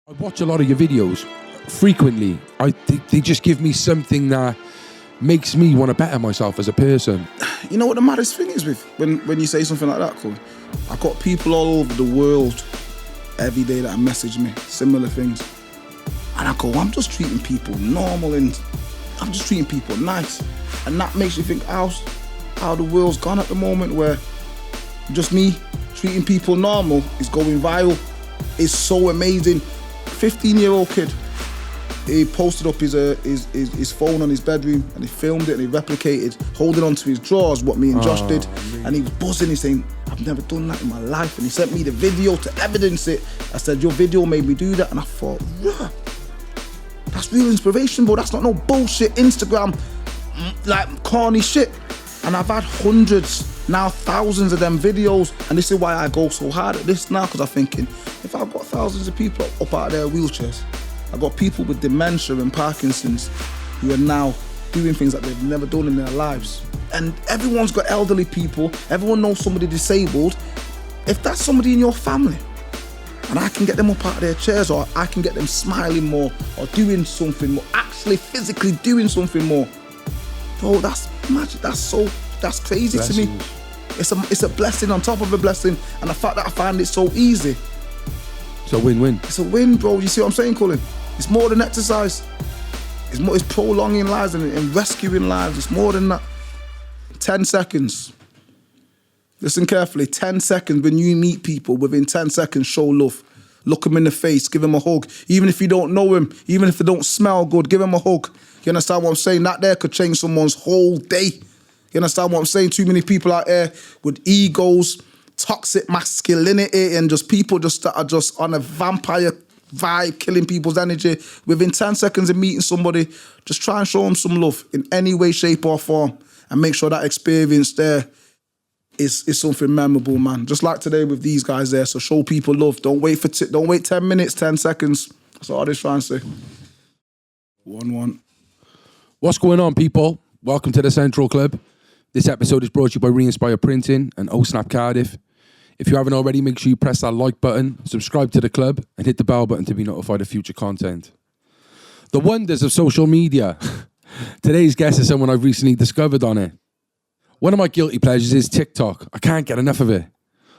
I watch a lot of your videos frequently. They just give me something that makes me want to better myself as a person. You know what the maddest thing is with when you say something like that, Cole? I've got people all over the world every day that message me similar things. And I go, I'm just treating people normal and I'm just treating people nice. And that makes you think how the world's gone at the moment, where just me treating people normal is going viral. It's so amazing. 15-year-old kid, he posted up his phone on his bedroom and he filmed it and he replicated, holding onto his drawers what me and Josh did. Man. And he was buzzing, he's saying, I've never done that in my life. And he sent me the video to evidence it. I said, your video made me do that. And I thought, yeah, that's real inspiration, bro. That's not no bullshit Instagram, like corny shit. And I've had hundreds, now thousands of them videos. And this is why I go so hard at this now, because I'm thinking, if I've got thousands of people up out of their wheelchairs, I've got people with dementia and Parkinson's who are now doing things that they've never done in their lives. And everyone's got elderly people, everyone knows somebody disabled. If that's somebody in your family, and I can get them up out of their chairs, or I can get them smiling more, or doing something more, actually physically doing something more, bro, that's magic. That's crazy to me. It's a blessing on top of a blessing, and the fact that I find it so easy. It's a win-win. It's a win, bro. You see what I'm saying, Colin? It's more than exercise. It's prolonging lives and rescuing lives. It's more than that. 10 seconds. Listen carefully. 10 seconds when you meet people, within 10 seconds, show love. Look them in the face, give them a hug. Even if you don't know them, even if they don't smell good, give them a hug. You understand what I'm saying? That there could change someone's whole day. You understand what I'm saying? Too many people out there with egos, toxic masculinity, and just people that are just on a vampire vibe, killing people's energy. Within 10 seconds of meeting somebody, just try and show them some love in any way, shape or form, and make sure that experience there is something memorable, man. Just like today with these guys there. So show people love. Don't wait 10 minutes, 10 seconds. That's all I was trying to say. 1-1. What's going on, people? Welcome to the Central Club. This episode is brought to you by Re-Inspire Printing and OSnap Cardiff. If you haven't already, make sure you press that like button, subscribe to the club, and hit the bell button to be notified of future content. The wonders of social media. Today's guest is someone I've recently discovered on it. One of my guilty pleasures is TikTok. I can't get enough of it.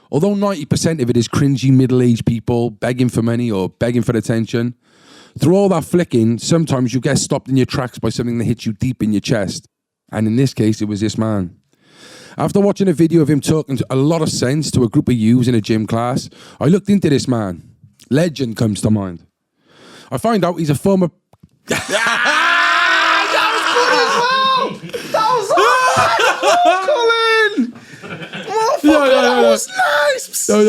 Although 90% of it is cringy middle-aged people begging for money or begging for attention, through all that flicking, sometimes you get stopped in your tracks by something that hits you deep in your chest. And in this case, it was this man. After watching a video of him talking a lot of sense to a group of youths in a gym class, I looked into this man. Legend comes to mind. I find out he's a former... That was good as well! That was Colin! That was nice! No.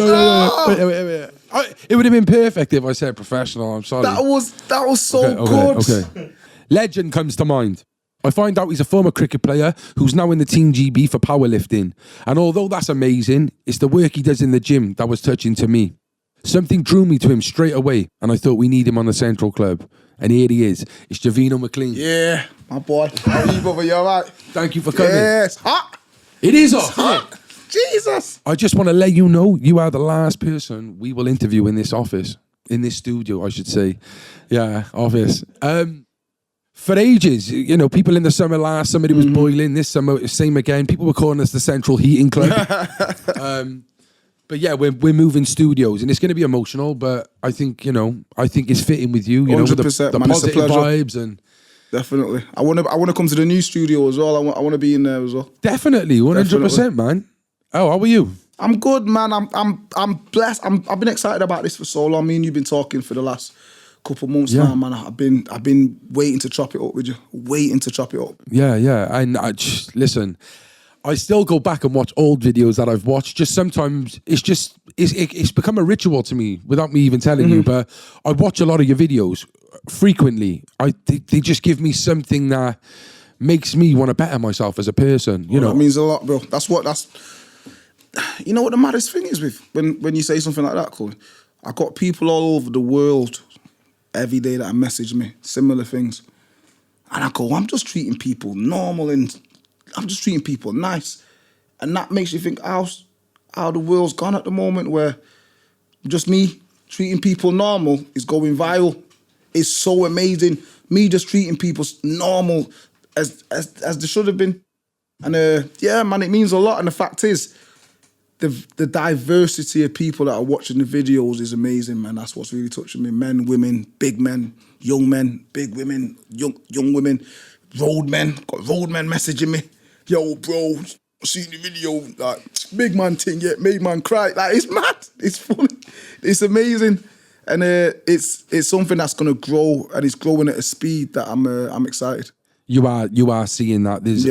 It would have been perfect if I said professional, I'm sorry. That was so good. Okay. Legend comes to mind. I find out he's a former cricket player who's now in the Team GB for powerlifting. And although that's amazing, it's the work he does in the gym that was touching to me. Something drew me to him straight away, and I thought we need him on the Central Club. And here he is. It's Javeno Mclean. Yeah, my boy. How are you, brother? You all right? Thank you for coming. Yes, hot. It is hot. Jesus. I just want to let you know you are the last person we will interview in this office. In this studio, I should say. Yeah, office. For ages, you know, people in the summer last summer it was boiling. This summer, same again. People were calling us the Central Heating Club. But yeah, we're moving studios, and it's going to be emotional. But I think it's fitting with you. You 100%, know, with the man, positive vibes and definitely. I want to come to the new studio as well. I want to be in there as well. Definitely, 100%, man. Oh, how are you? I'm good, man. I'm blessed. I've been excited about this for so long. Me and you've been talking for the last couple months now, man. I've been waiting to chop it up with you. Waiting to chop it up. Yeah. And listen, I still go back and watch old videos that I've watched. Just sometimes it's become a ritual to me without me even telling you. But I watch a lot of your videos frequently. They just give me something that makes me want to better myself as a person. You know, that means a lot, bro. You know what the maddest thing is with when you say something like that, Colin? I got people all over the world every day that message me similar things, and I go, I'm just treating people normal and I'm just treating people nice, and that makes you think how the world's gone at the moment, where just me treating people normal is going viral. It's so amazing. Me just treating people normal as they should have been. And yeah, man, it means a lot. And the fact is, the diversity of people that are watching the videos is amazing, man. That's what's really touching me. Men, women, big men, big women, young women, road men. Got road men messaging me. Yo, bro, seen the video, like, big man thing, yeah, made man cry. Like, it's mad. It's funny. It's amazing. And it's something that's going to grow, and it's growing at a speed that I'm excited. You are seeing that there's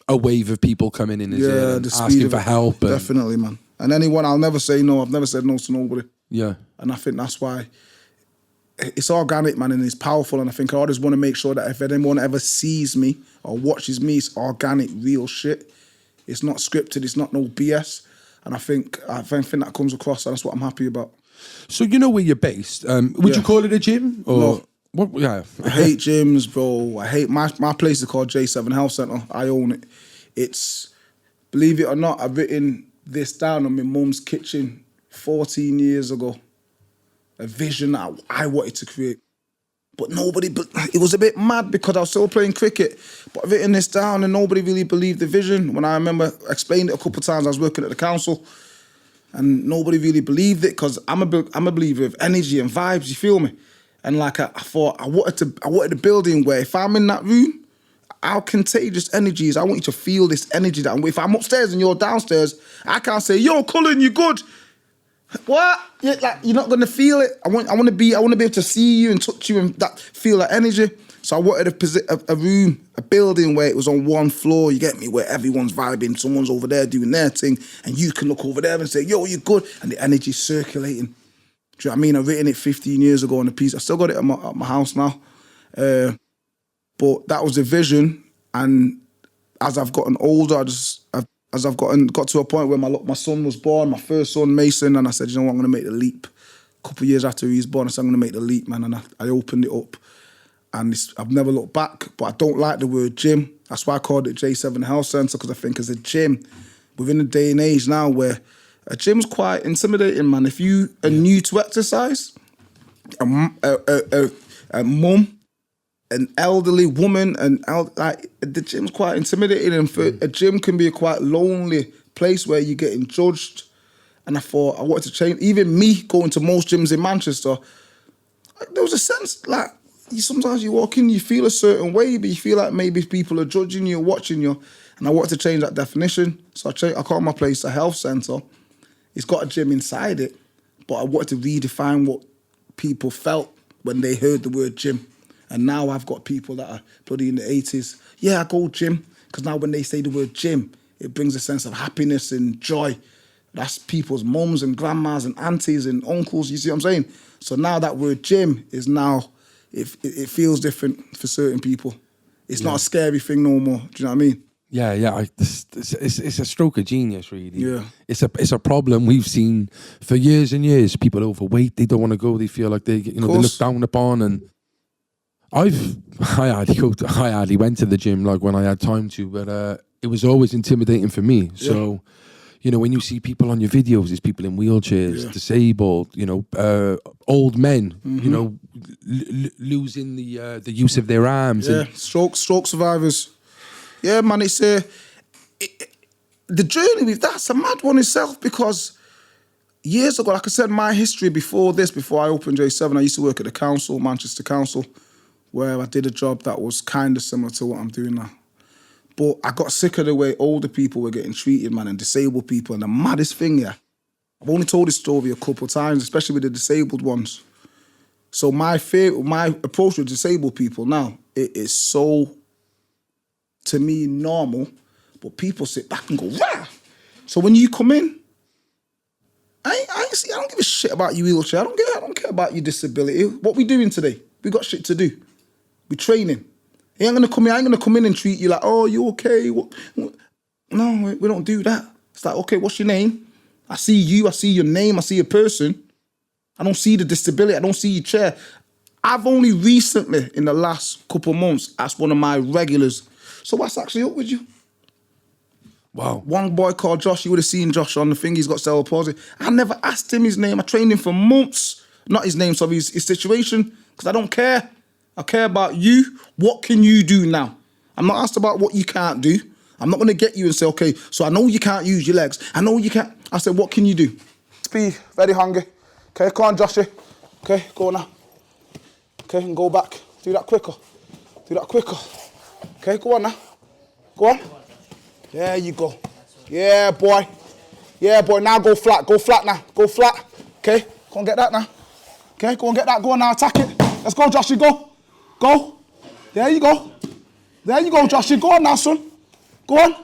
a wave of people coming in asking for help. Definitely, man. And anyone, I'll never say no. I've never said no to nobody. Yeah. And I think that's why it's organic, man, and it's powerful. And I think I just want to make sure that if anyone ever sees me or watches me, it's organic, real shit. It's not scripted. It's not no BS. And I think that comes across, and that's what I'm happy about. So you know where you're based. Would you call it a gym? Or no. What? Yeah. I hate gyms, bro. I hate my place is called J7 Health Centre. I own it. It's, believe it or not, I've written this down on my mum's kitchen 14 years ago. A vision that I wanted to create. But it was a bit mad because I was still playing cricket. But I've written this down and nobody really believed the vision. When I remember explained it a couple of times, I was working at the council and nobody really believed it because I'm a believer of energy and vibes, you feel me? And like I thought, I wanted a building where if I'm in that room, how contagious energy is. I want you to feel this energy that if I'm upstairs and you're downstairs, I can't say, yo, Cullen, you good? What? You're not gonna feel it. I want to be able to see you and touch you and feel that energy. So I wanted a room, a building where it was on one floor, you get me, where everyone's vibing, someone's over there doing their thing, and you can look over there and say, yo, you good? And the energy's circulating. Do you know what I mean? I've written it 15 years ago on a piece. I still got it at my house now. But that was the vision. And as I've gotten older, got to a point where my son was born, my first son, Mason, and I said, you know what, I'm going to make the leap. A couple of years after he was born, I said, I'm going to make the leap, man. And I opened it up. And I've never looked back, but I don't like the word gym. That's why I called it J7 Health Centre, because I think as a gym, within a day and age now where a gym's quite intimidating, man. If you are new to exercise, a mum, an elderly woman, the gym's quite intimidating, and for a gym can be a quite lonely place where you're getting judged. And I thought I wanted to change. Even me going to most gyms in Manchester, there was a sense like sometimes you walk in, you feel a certain way, but you feel like maybe people are judging you, watching you. And I wanted to change that definition, so I called my place a health centre. It's got a gym inside it, but I wanted to redefine what people felt when they heard the word gym. And now I've got people that are bloody in the 80s. Yeah, I go gym, because now when they say the word gym, it brings a sense of happiness and joy. That's people's mums and grandmas and aunties and uncles, you see what I'm saying? So now that word gym is now, it feels different for certain people. It's not a scary thing no more, do you know what I mean? Yeah. It's a stroke of genius, really. Yeah. It's a problem we've seen for years and years. People overweight, they don't want to go. They feel like they look down upon. And I hardly went to the gym like when I had time to, but it was always intimidating for me. Yeah. So, when you see people on your videos, there's people in wheelchairs, disabled, old men, losing the use of their arms. Yeah, and stroke survivors. Yeah, man, it's the journey with that's a mad one itself, because years ago, like I said, my history before I opened J7, I used to work at the council, Manchester Council, where I did a job that was kind of similar to what I'm doing now. But I got sick of the way older people were getting treated, man, and disabled people. And the maddest thing, I've only told this story a couple of times, especially with the disabled ones. So my approach with disabled people now, it is so, to me, normal, but people sit back and go, rah! So when you come in, I don't give a shit about your wheelchair. I don't care about your disability. What we doing today? We got shit to do. We training. I ain't gonna come in and treat you like, oh, you okay? What? No, we don't do that. It's like, okay, what's your name? I see you, I see your name, I see a person. I don't see the disability, I don't see your chair. I've only recently, in the last couple of months, asked one of my regulars, so what's actually up with you? Wow. One boy called Josh, you would have seen Josh on the thing, he's got cerebral palsy. I never asked him his name. I trained him for months. Not his name, sorry, his situation, because I don't care. I care about you. What can you do now? I'm not asked about what you can't do. I'm not going to get you and say, okay, so I know you can't use your legs. I know you can't. I said, what can you do? Speed, very hungry. Okay, come on, Joshy. Okay, go now. Okay, and go back. Do that quicker. Do that quicker. Okay, go on now. Go on. There you go. Yeah, boy. Yeah, boy. Now go flat. Go flat now. Go flat. Okay, go and get that now. Okay, go and get that. Go on now. Attack it. Let's go, Joshy. Go. Go. There you go. There you go, Joshy. Go on now, son. Go on.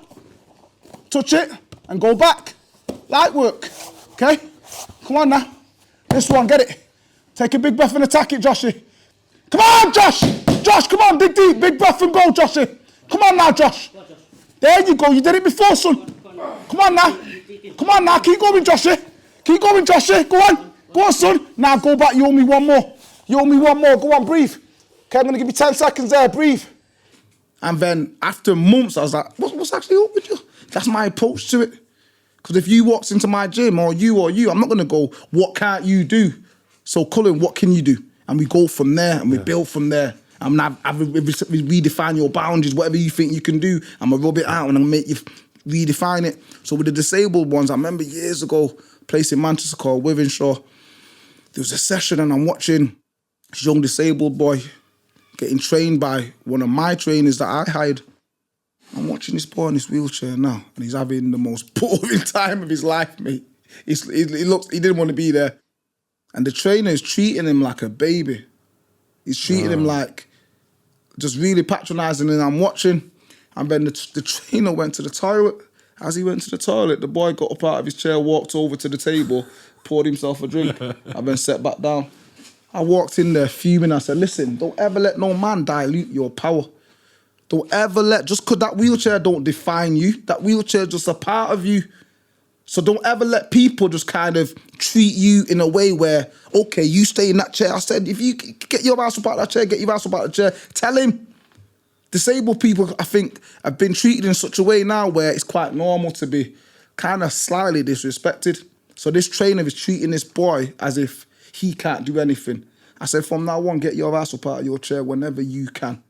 Touch it and go back. Light work. Okay? Come on now. This one, get it. Take a big breath and attack it, Joshy. Come on, Josh. Josh, come on, dig deep. Big breath and go, Joshy. Come on now, Josh. There you go. You did it before, son. Come on now. Come on now. Keep going, Joshy. Keep going, Joshy. Go on. Go on, son. Now go back. You owe me one more. You owe me one more. Go on, breathe. Okay, I'm going to give you 10 seconds there. Breathe. And then after months, I was like, what's actually up with you? That's my approach to it. Because if you walked into my gym, or you, I'm not going to go, what can't you do? So, Cullen, what can you do? And we go from there, and we build from there. I'm not, I redefine your boundaries, whatever you think you can do, I'm going to rub it out, and I'm going to make you redefine it. So with the disabled ones, I remember years ago, a place in Manchester called Withenshaw, there was a session, and I'm watching this young disabled boy getting trained by one of my trainers that I hired. I'm watching this boy in this wheelchair now, and he's having the most boring time of his life, mate. He didn't want to be there. And the trainer is treating him like a baby. He's treating him like, just really patronising, and I'm watching. And then the trainer went to the toilet. As he went to the toilet, the boy got up out of his chair, walked over to the table, poured himself a drink, and then sat back down. I walked in there fuming. I said, listen, don't ever let no man dilute your power. Don't ever just because that wheelchair don't define you. That wheelchair is just a part of you. So don't ever let people just kind of treat you in a way where, okay, you stay in that chair. I said, if you get your ass up out of that chair, get your ass up out of the chair. Tell him. Disabled people, I think, have been treated in such a way now where it's quite normal to be kind of slightly disrespected. So this trainer is treating this boy as if he can't do anything. I said, from now on, get your ass up out of your chair whenever you can.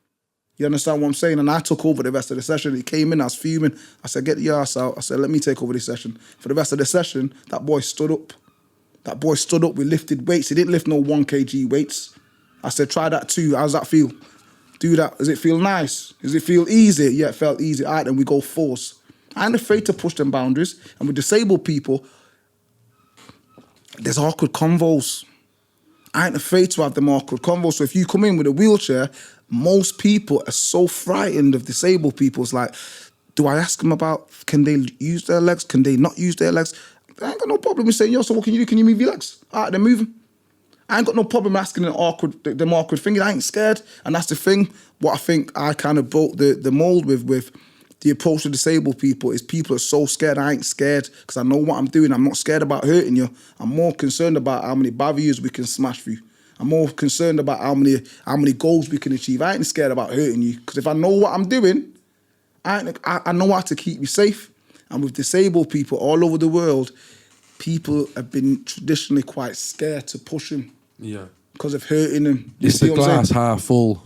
You understand what I'm saying? And I took over the rest of the session. He came in, I was fuming. I said, get your ass out. I said, let me take over this session. For the rest of the session, that boy stood up. That boy stood up. We lifted weights. He didn't lift no 1 kg weights. I said, try that too. How does that feel? Do that. Does it feel nice? Does it feel easy? Yeah, it felt easy. All right, then we go force. I ain't afraid to push them boundaries. And with disabled people, there's awkward convos. I ain't afraid to have them awkward convos. So if you come in with a wheelchair, most people are so frightened of disabled people. It's like, do I ask them about, can they use their legs? Can they not use their legs? I ain't got no problem with saying, yo, so what can you do? Can you move your legs? All right, then move them. I ain't got no problem asking them awkward things. I ain't scared. And that's the thing. What I think I kind of broke the mold with the approach to disabled people is people are so scared. I ain't scared because I know what I'm doing. I'm not scared about hurting you. I'm more concerned about how many barriers we can smash through. I'm more concerned about how many goals we can achieve. I ain't scared about hurting you because if I know what I'm doing, I know how to keep you safe. And with disabled people all over the world, people have been traditionally quite scared to push them. Yeah. Because of hurting them. It's the glass half full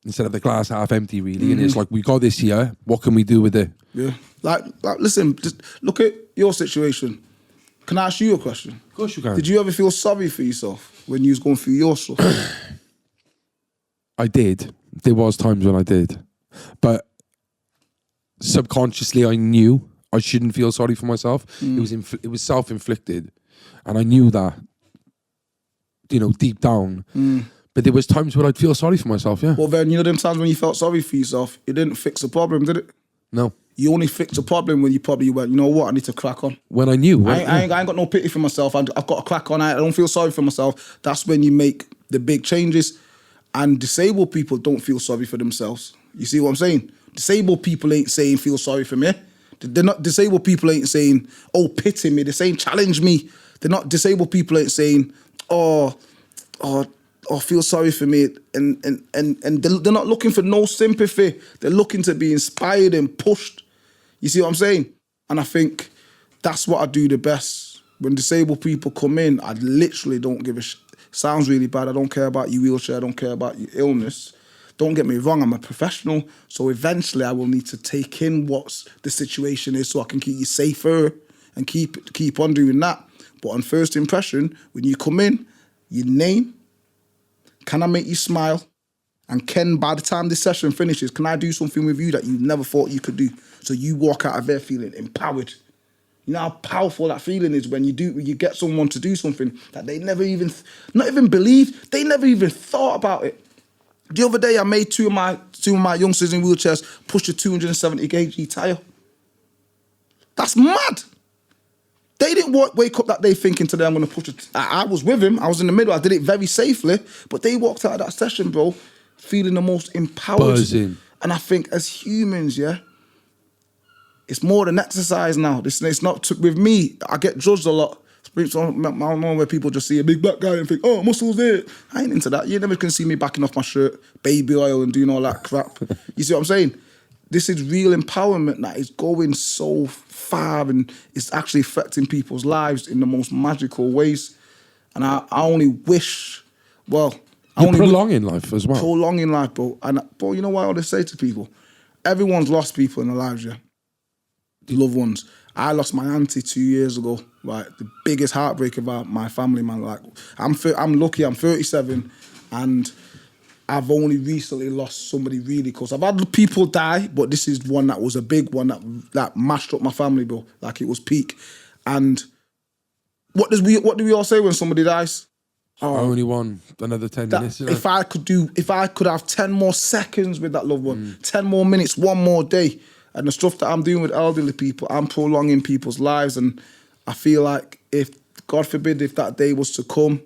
instead of the glass half empty, really. And it's like, we got this here. What can we do with it? Yeah. Like listen, just look at your situation. Can I ask you a question? Of course you can. Did you ever feel sorry for yourself when you was going through your stuff? I did. There was times when I did. But subconsciously I knew I shouldn't feel sorry for myself. It was self-inflicted. And I knew that, you know, deep down. But there was times when I'd feel sorry for myself, yeah. Well, then, you know them times when you felt sorry for yourself, it didn't fix the problem, did it? No. You only fixed the problem when you probably went, you know what, I need to crack on. When I knew. I ain't got no pity for myself. I've got to crack on. I don't feel sorry for myself. That's when you make the big changes. And disabled people don't feel sorry for themselves. You see what I'm saying? Disabled people ain't saying feel sorry for me. They're not, disabled people ain't saying, oh, pity me. They're saying challenge me. They're not, disabled people ain't saying, oh, feel sorry for me. And they're not looking for no sympathy. They're looking to be inspired and pushed. You see what I'm saying? And I think that's what I do the best. When disabled people come in, I literally don't give a shit. Sounds really bad. I don't care about your wheelchair. I don't care about your illness. Don't get me wrong, I'm a professional. So eventually I will need to take in what the situation is so I can keep you safer and keep on doing that. But on first impression, when you come in, your name, can I make you smile? And Ken, by the time this session finishes, can I do something with you that you never thought you could do? So you walk out of there feeling empowered. You know how powerful that feeling is when you get someone to do something that they never even, not even believed, they never even thought about it. The other day I made two of my youngsters in wheelchairs push a 270 kg tire. That's mad. They didn't wake up that day thinking today I'm going to push it. I was with him. I was in the middle. I did it very safely. But they walked out of that session, bro, feeling the most empowered. Buzzing. And I think as humans, yeah, it's more than exercise now. It's not with me. I get judged a lot. I don't know where people just see a big black guy and think, oh, muscles there. I ain't into that. You never can see me backing off my shirt, baby oil and doing all that crap. You see what I'm saying? This is real empowerment that is going so far and it's actually affecting people's lives in the most magical ways. And I only wish, well... You're prolonging life as well. Prolonging life, bro. And bro, you know what I always say to people? Everyone's lost people in their lives, yeah? Loved ones. I lost my auntie 2 years ago, right? The biggest heartbreak of my family, man. Like, I'm lucky, I'm 37, and I've only recently lost somebody really close. I've had people die, but this is one that was a big one that mashed up my family, bro. Like, it was peak. And what do we all say when somebody dies? Oh, only one, another 10 minutes. You know? If I could have 10 more seconds with that loved one, 10 more minutes, one more day, and the stuff that I'm doing with elderly people, I'm prolonging people's lives. And I feel like if, God forbid, if that day was to come,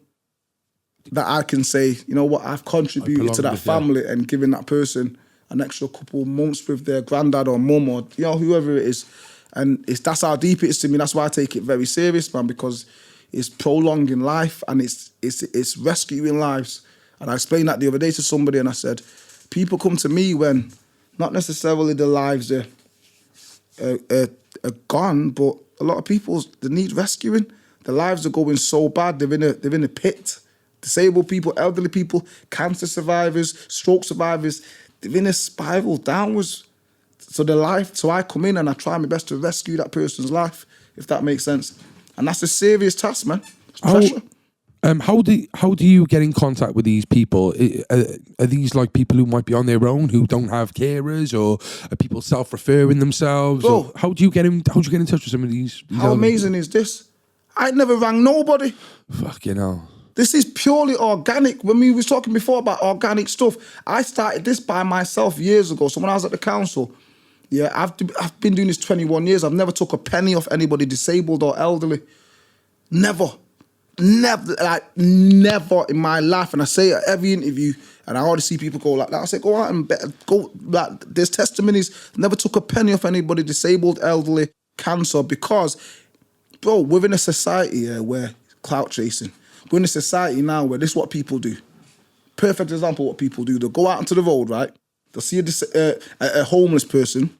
that I can say, you know what, I've contributed to that family and given that person an extra couple of months with their granddad or mum or, you know, whoever it is. And that's how deep it is to me. That's why I take it very serious, man, because it's prolonging life and it's rescuing lives. And I explained that the other day to somebody and I said, people come to me when not necessarily their lives are gone, but a lot of people, they need rescuing. Their lives are going so bad, they're in a pit. Disabled people, elderly people, cancer survivors, stroke survivors, they're in a spiral downwards. So I come in and I try my best to rescue that person's life, if that makes sense. And that's a serious task, man. It's pressure. How do you get in contact with these people? Are these like people who might be on their own, who don't have carers, or are people self-referring themselves? Bro, how do you get in touch with some of these how amazing is this? I never rang nobody. Fucking hell. This is purely organic. When we was talking before about organic stuff, I started this by myself years ago. So when I was at the council, yeah, I've been doing this 21 years. I've never took a penny off anybody disabled or elderly. Never in my life. And I say it at every interview, and I already see people go like that. I say, go out and go. Like, there's testimonies. Never took a penny off anybody disabled, elderly, cancer, because, bro, we're in a society where clout chasing. We're in a society now where this is what people do. Perfect example of what people do. They'll go out onto the road, right? They'll see a homeless person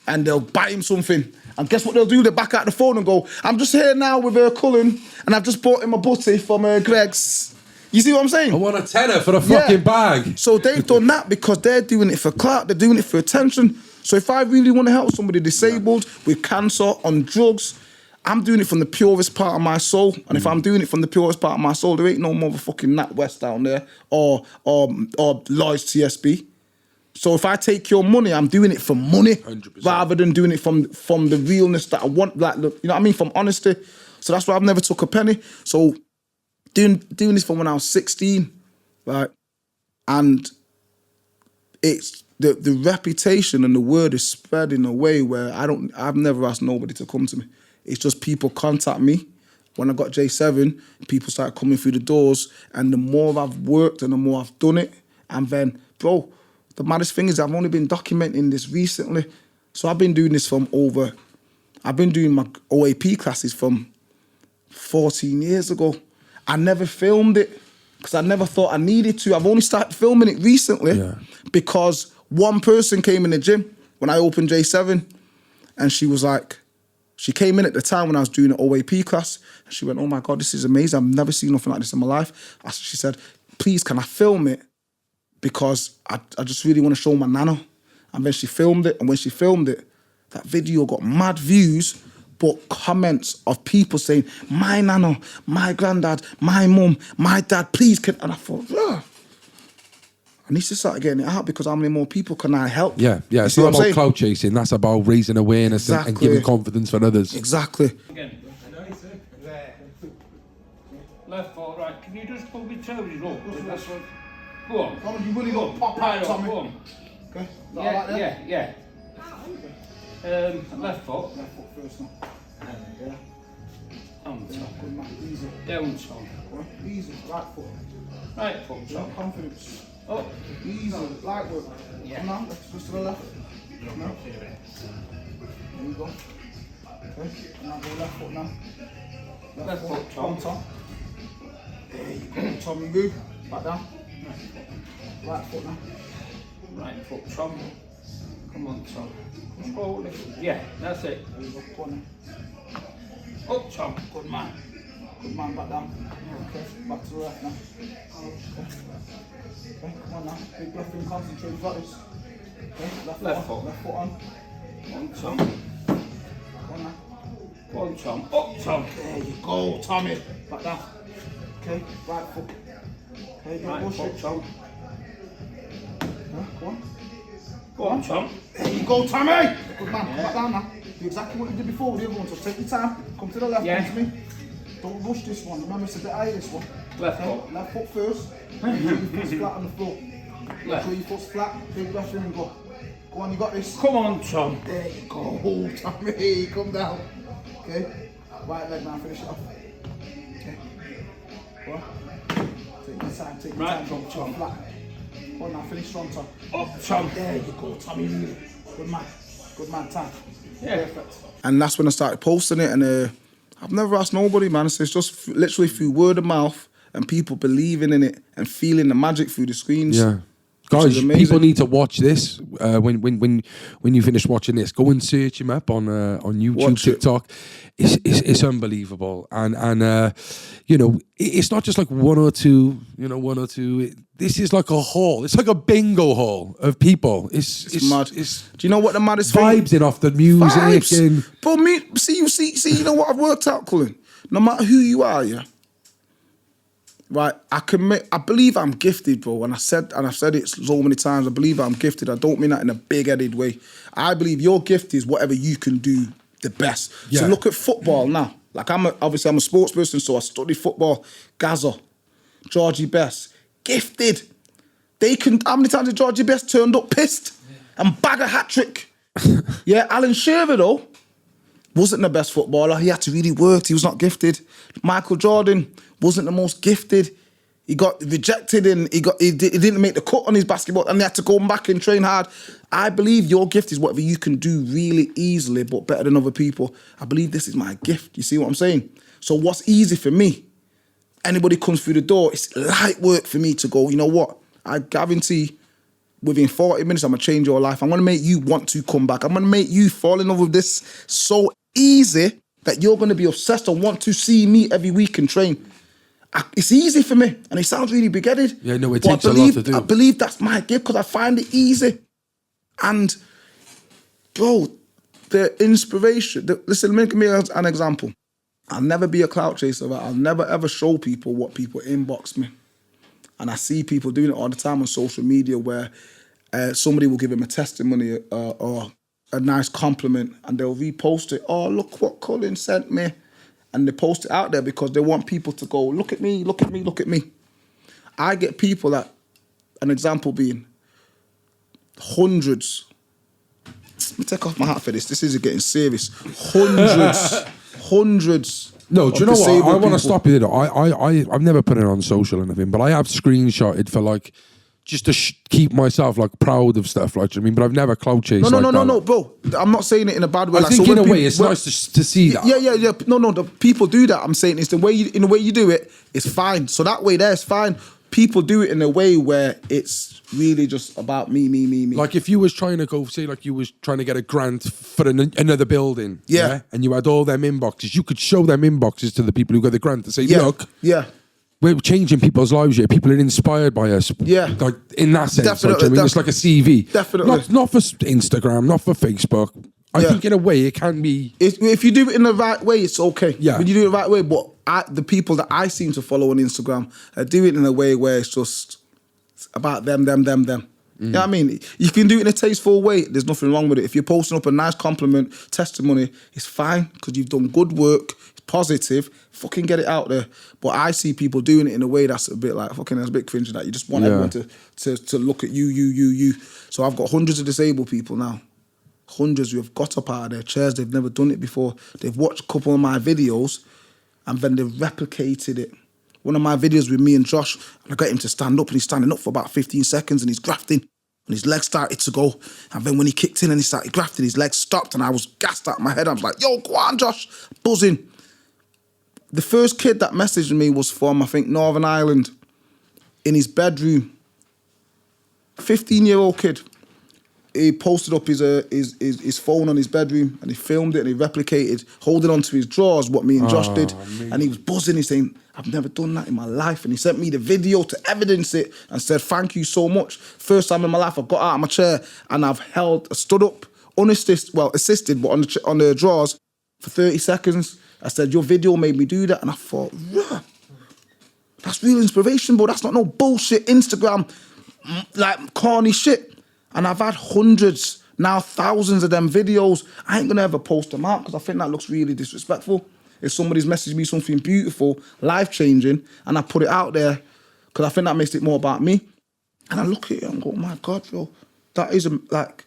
and they'll buy him something. And guess what they'll do? They'll back out the phone and go, I'm just here now with Cullen and I've just bought him a butty from Greg's. You see what I'm saying? I want a tenner for the fucking bag. So they've done that because they're doing it for clout. They're doing it for attention. So if I really want to help somebody disabled with cancer, on drugs, I'm doing it from the purest part of my soul. And if I'm doing it from the purest part of my soul, there ain't no motherfucking NatWest down there or Lloyd's TSB. So if I take your money, I'm doing it for money 100%. Rather than doing it from the realness that I want, like, you know what I mean, from honesty. So that's why I've never took a penny. So doing this from when I was 16, right? And it's the reputation and the word is spread in a way where I've never asked nobody to come to me. It's just people contact me. When I got J7, people started coming through the doors, and the more I've worked and the more I've done it, and then, bro, the maddest thing is I've only been documenting this recently. So I've been doing this I've been doing my OAP classes from 14 years ago. I never filmed it because I never thought I needed to. I've only started filming it recently because one person came in the gym when I opened J7. And she was like, she came in at the time when I was doing an OAP class, and she went, oh my God, this is amazing. I've never seen nothing like this in my life. She said, please, can I film it? Because I just really want to show my nano. And then she filmed it, and when she filmed it, that video got mad views, but comments of people saying, my nano, my granddad, my mum, my dad, please can, and I thought, yeah. I need to start getting it out because how many more people can I help? Yeah. It's not about clout chasing. That's about raising awareness and giving confidence for others. Exactly. Again. Left foot, right. Can you just pull your toes up? That's what. Go on. Tommy, you really got to pop High out, up, Tommy. go on. Okay. Yeah. Left foot. Left foot first now. Yeah. On top. Good man. Easy. Down top. Easy. Right foot. Right foot top. Confidence. Up. Easy. Light work. Yeah. Come on. Let's just to the left. No. There you go. Okay. Now go left foot now. Left foot top. On top. There you go. Tommy, move. Back down. Right foot now. Right foot top. Come on, top. Slowly. Yeah, that's it. There you go. Go on now. Up top. Good man. Good man, back down. Okay, back to the left now. Okay, come on now. Big left in, concentrate, you got this. Okay, left foot. Left foot on. One top. Go on now. One top. Up top. There you go, Tommy. Back down. Okay, right foot. Okay, don't Right push foot it. top. Yeah, go on. Go on, top. There you go, Tommy. Good man, back down now. Do exactly what you did before with the other one, so take your time. Come to the left, Yeah. come to me. Don't rush this one. Remember, it's a bit higher, this one. Left Okay, foot. left foot first. Make sure your foot's flat on the floor. Make Left. sure your foot's flat. Big left in and go. Go on, you got this. Come on, Tom. There you go. Oh, Tommy, come down. Okay. Right leg now, finish it off. Okay. Go on. Take your time, take your Right time. foot, Tom. Flat. Go on now, finish strong, Tom. Up, Tom. There you go, Tommy, really. Good man. Good man, time. Yeah. Perfect. And that's when I started posting it, and I've never asked nobody, man. So it's just literally through word of mouth and people believing in it and feeling the magic through the screens. Yeah. Which Guys, is amazing. people need to watch this. When you finish watching this, go and search him up on YouTube, Watch it. TikTok. It's unbelievable, and you know, it's not just like one or two. This is like a hall. It's like a bingo hall of people. It's mad. It's Do you know what the maddest vibes thing? in off the music Vibes. and But me, see, you know what I've worked out, Colin? No matter who you are, yeah. Right, I believe I'm gifted, bro. And I've said it so many times. I believe I'm gifted. I don't mean that in a big-headed way. I believe your gift is whatever you can do the best. Yeah. So look at football now. Like obviously I'm a sports person, so I study football. Gaza, Georgie Best, gifted. How many times did Georgie Best turned up pissed and bag a hat trick? Yeah, Alan Shearer though wasn't the best footballer. He had to really work. He was not gifted. Michael Jordan wasn't the most gifted. He got rejected and he didn't make the cut on his basketball and he had to go back and train hard. I believe your gift is whatever you can do really easily but better than other people. I believe this is my gift. You see what I'm saying? So what's easy for me? Anybody comes through the door, it's light work for me to go, you know what? I guarantee within 40 minutes, I'm going to change your life. I'm going to make you want to come back. I'm going to make you fall in love with this so easy that you're going to be obsessed and want to see me every week and train. It's easy for me, and it sounds really big-headed. Yeah, no, it but takes a lot to do. I believe that's my gift because I find it easy. And, bro, the inspiration. Listen, make me an example. I'll never be a clout chaser. I'll never, ever show people what people inbox me. And I see people doing it all the time on social media where somebody will give them a testimony or a nice compliment and they'll repost it. Oh, look what Colin sent me. And they post it out there because they want people to go, look at me, look at me, look at me. I get people that, an example being, hundreds. Let me take off my hat for this. This is getting serious. Hundreds. No, do you know what? I want to people. stop you there. I've never put it on social or anything, but I have screenshotted for like, just to keep myself like proud of stuff, like, do you know what I mean? But I've never clout chased. No, bro. I'm not saying it in a bad way. I like, think so in a when way it's nice to see that. Yeah. No, the people do that. I'm saying it's the way you do it. It's fine. So that way there is fine. people do it in a way where it's really just about me. Like if you was trying to go, say like you was trying to get a grant for another building, Yeah. and you had all them inboxes, you could show them inboxes to the people who got the grant to say, look, we're changing people's lives here. People are inspired by us. Yeah. Like in that sense, Definitely, like, it's like a CV. Definitely. Not for Instagram, not for Facebook. I think in a way it can be. If you do it in the right way, it's okay. Yeah. When you do it the right way, but the people that I seem to follow on Instagram do it in a way where it's just about them. You know what I mean? You can do it in a tasteful way. There's nothing wrong with it. If you're posting up a nice compliment, testimony, it's fine because you've done good work. It's positive. Fucking get it out there. But I see people doing it in a way that's a bit like fucking. That's a bit cringy. That you just want everyone to look at you. So I've got hundreds of disabled people now. Hundreds who have got up out of their chairs. They've never done it before. They've watched a couple of my videos and then they've replicated it. One of my videos with me and Josh, and I got him to stand up and he's standing up for about 15 seconds and he's grafting and his legs started to go. And then when he kicked in and he started grafting, his legs stopped and I was gassed out of my head. I was like, yo, go on, Josh, buzzing. The first kid that messaged me was from, I think, Northern Ireland, in his bedroom. 15-year-old kid. He posted up his phone on his bedroom and he filmed it and he replicated, holding onto his drawers, what me and Josh did. Man. And he was buzzing. He's saying, I've never done that in my life. And he sent me the video to evidence it and said, thank you so much. First time in my life I got out of my chair and I've stood up, assisted, but on the drawers for 30 seconds. I said, your video made me do that. And I thought, yeah, that's real inspiration, bro. That's not no bullshit Instagram, like corny shit. And I've had hundreds, now thousands of them videos. I ain't gonna ever post them out because I think that looks really disrespectful. If somebody's messaged me something beautiful, life-changing, and I put it out there, because I think that makes it more about me. And I look at it and go, oh my God, bro, that is like,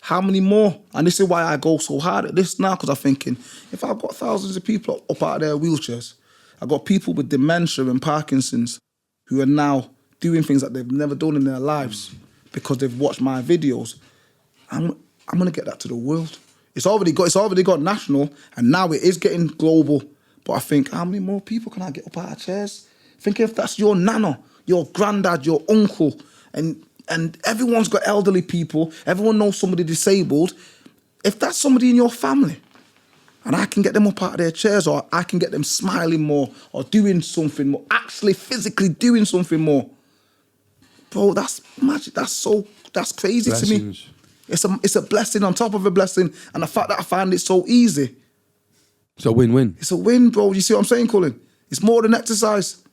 how many more? And this is why I go so hard at this now, because I'm thinking, if I've got thousands of people up out of their wheelchairs, I've got people with dementia and Parkinson's who are now doing things that they've never done in their lives because they've watched my videos. I'm gonna get that to the world. It's already got national, and now it is getting global. But I think, how many more people can I get up out of chairs? Think if that's your nana, your granddad, your uncle, and everyone's got elderly people, everyone knows somebody disabled. If that's somebody in your family, and I can get them up out of their chairs, or I can get them smiling more, or doing something more, actually physically doing something more, bro, that's magic. That's crazy to me. It's a blessing on top of a blessing, and the fact that I find it so easy. It's a win-win. It's a win, bro. You see what I'm saying, Colin? It's more than exercise.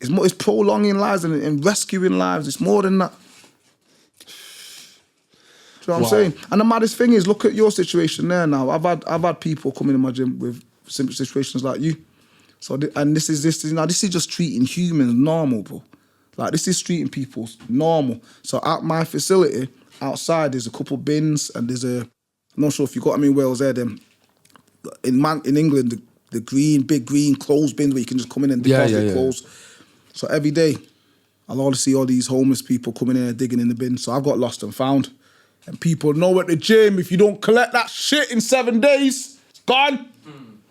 It's prolonging lives and rescuing lives. It's more than that. Do you know what I'm saying? And the maddest thing is, look at your situation there now. I've had people come in my gym with simple situations like you. So this is just treating humans normal, bro. Like, this is treating people normal. So at my facility, outside, there's a couple bins and there's I'm not sure if you got them in Wales there, them. In England, the big green clothes bins where you can just come in and deposit clothes. So every day, I'll always see all these homeless people coming in and digging in the bin. So I've got lost and found. And people know at the gym, if you don't collect that shit in 7 days, it's gone.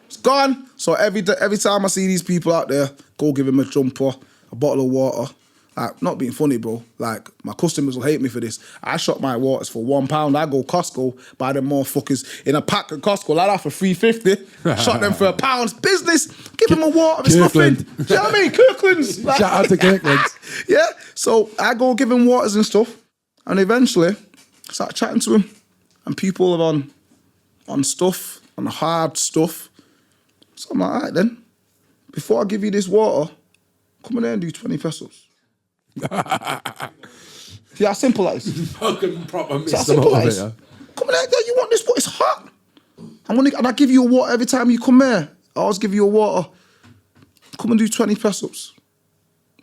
It's gone. So every time I see these people out there, go give them a jumper, a bottle of water. Like, not being funny, bro. Like, my customers will hate me for this. I shop my waters for £1. I go Costco, buy them motherfuckers in a pack at Costco, like that for $3.50. Shot them for £1. It's business. Give them a water. It's nothing. Do you know what I mean? Kirkland's. Like, shout out to Kirkland's. Yeah. So I go give them waters and stuff, and eventually start chatting to them, and people are on stuff, on hard stuff. So I'm like, all right then. Before I give you this water, come in there and do 20 pesos. See how simple that is? Fucking proper See how simple that is? Come in there, you want this water? It's hot. And I give you a water every time you come here. I always give you a water. Come and do 20 press-ups.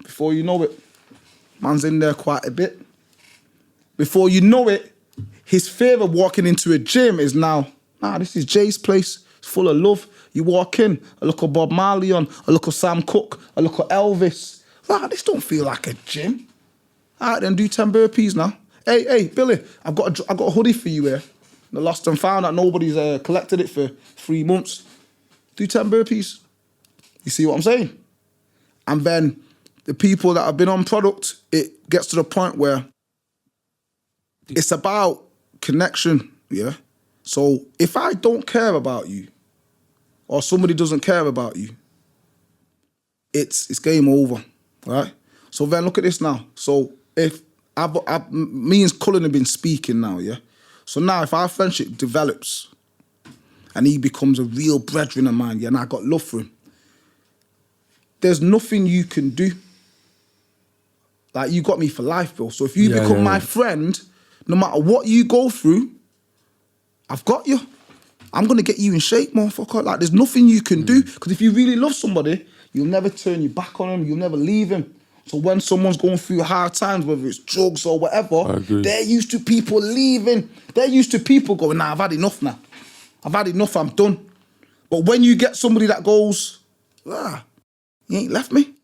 Before you know it, man's in there quite a bit. Before you know it, his fear of walking into a gym is now, this is Jay's place. It's full of love. You walk in, a look at Bob Marley on, a look at Sam Cooke, a look at Elvis. This don't feel like a gym. All right, then do 10 burpees now. Hey, Billy, I've got a hoodie for you here. The lost and found that nobody's collected it for 3 months. Do 10 burpees. You see what I'm saying? And then the people that have been on product, it gets to the point where it's about connection, yeah? So if I don't care about you, or somebody doesn't care about you, it's game over, right? So then look at this now. So if me and Cullen have been speaking now, yeah? So now if our friendship develops and he becomes a real brethren of mine, yeah, and I got love for him, there's nothing you can do. Like, you got me for life, bro. So if you become my friend, no matter what you go through, I've got you. I'm going to get you in shape, motherfucker. Like, there's nothing you can do. Because if you really love somebody, you'll never turn your back on him. You'll never leave him. So when someone's going through hard times, whether it's drugs or whatever, they're used to people leaving. They're used to people going, nah, I've had enough now. I've had enough, I'm done. But when you get somebody that goes, he ain't left me.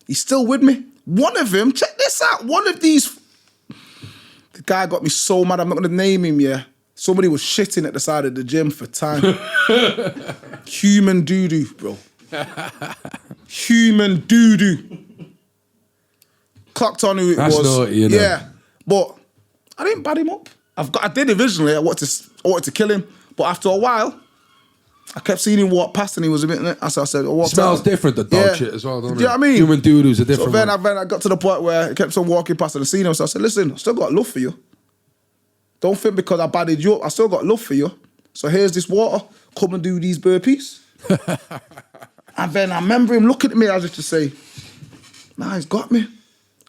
He's still with me. One of them, check this out, one of these, the guy got me so mad, I'm not going to name him, yeah. Somebody was shitting at the side of the gym for time. Human doo-doo, bro. Human doo-doo. Clocked on who it was. Naughty, you know. Yeah, but I didn't bad him up. I did originally, I wanted to kill him, but after a while, I kept seeing him walk past and he was a bit, so I said, oh, what? Smells different, the dog shit as well, don't it? Do you know what I mean? Human doo-doo's a different so one. Then I got to the point where I kept on walking past and I seen him, so I said, listen, I still got love for you. Don't think because I badded you up, I still got love for you. So here's this water, come and do these burpees. And then I remember him looking at me as if to say, nah, he's got me.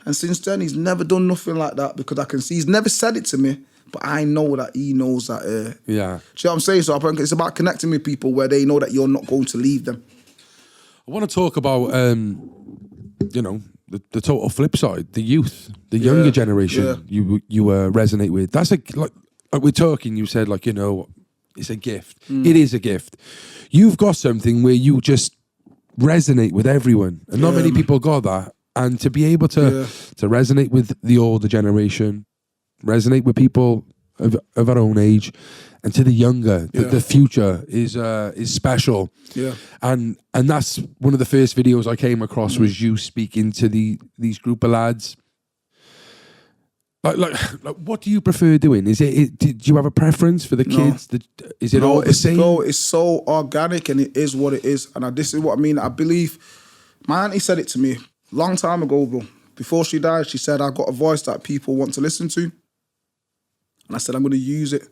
And since then, he's never done nothing like that because I can see, he's never said it to me, but I know that he knows that. Yeah. Do you know what I'm saying? So I think it's about connecting with people where they know that you're not going to leave them. I want to talk about, you know, the total flip side, the youth, the younger generation you resonate with. That's like we're talking, you said, like, you know, it's a gift. It is a gift. You've got something where you just resonate with everyone. And not many people got that. And to be able to resonate with the older generation, resonate with people of our own age, and to the younger, the future is special. Yeah, and that's one of the first videos I came across was you speaking to these group of lads. Like, what do you prefer doing? Is do you have a preference for the kids? Is it all the same? No, it's so organic and it is what it is. And this is what I mean. I believe my auntie said it to me a long time ago, bro. Before she died, she said, I got a voice that people want to listen to. And I said, I'm going to use it.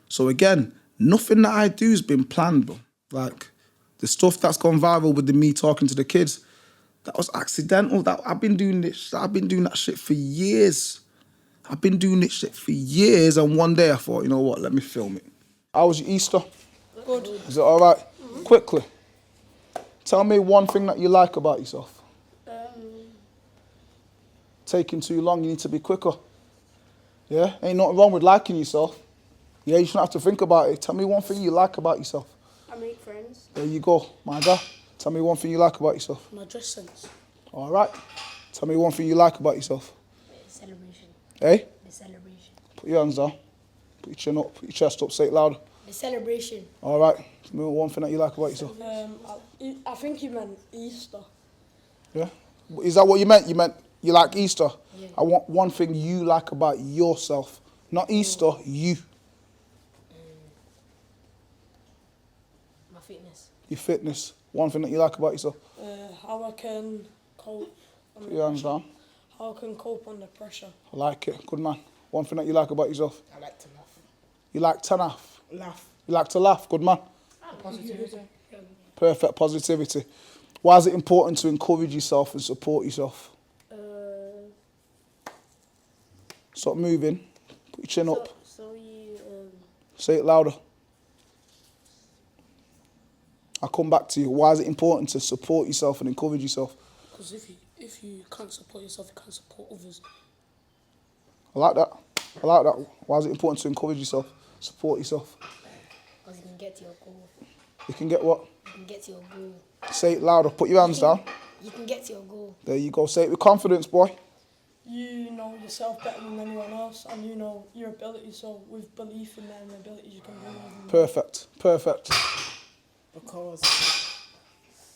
So again, nothing that I do has been planned, bro. Like, the stuff that's gone viral with me talking to the kids, that was accidental. I've been doing that shit for years. I've been doing this shit for years, and one day I thought, you know what, let me film it. How was your Easter? Good. Is it all right? Mm-hmm. Quickly, tell me one thing that you like about yourself. Taking too long, you need to be quicker. Yeah? Ain't nothing wrong with liking yourself. Yeah, you shouldn't have to think about it. Tell me one thing you like about yourself. I make friends. There you go, my guy. Tell me one thing you like about yourself. My dress sense. All right. Tell me one thing you like about yourself. The celebration. Eh? The celebration. Put your hands down. Put your chin up. Put your chest up. Say it louder. The celebration. All right. Tell me one thing that you like about yourself. I think you meant Easter. Yeah? Is that what you meant? You meant you like Easter? Yeah. I want one thing you like about yourself. Not Easter, you. My fitness. Your fitness. One thing that you like about yourself. How I can cope. Put your hands down. How I can cope under pressure. I like it. Good man. One thing that you like about yourself. I like to laugh. You like to laugh? Laugh. You like to laugh? Good man. Positivity. Perfect positivity. Why is it important to encourage yourself and support yourself? Stop moving. Put your chin up. So you... Say it louder. I'll come back to you. Why is it important to support yourself and encourage yourself? Because if you can't support yourself, you can't support others. I like that. I like that. Why is it important to encourage yourself, support yourself? Because you can get to your goal. You can get what? You can get to your goal. Say it louder. Put your hands down. You can get to your goal. There you go. Say it with confidence, boy. You know yourself better than anyone else, and you know your abilities. So with belief in them abilities, you can believe in them. Perfect. Perfect. Because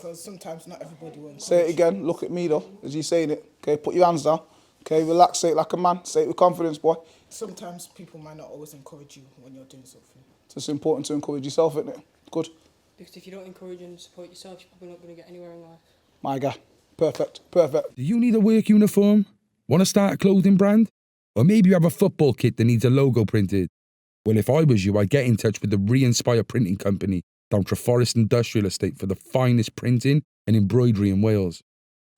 Because sometimes not everybody will encourage. Say it again. Look at me though, as you saying it. Okay, put your hands down. Okay, relax. Say it like a man. Say it with confidence, boy. Sometimes people might not always encourage you when you're doing something. So it's important to encourage yourself, isn't it? Good. Because if you don't encourage and support yourself, you're probably not going to get anywhere in life. My guy. Perfect. Perfect. Do you need a work uniform? Want to start a clothing brand? Or maybe you have a football kit that needs a logo printed? Well, if I was you, I'd get in touch with the Re-Inspire Printing Company down Treforest Industrial Estate for the finest printing and embroidery in Wales.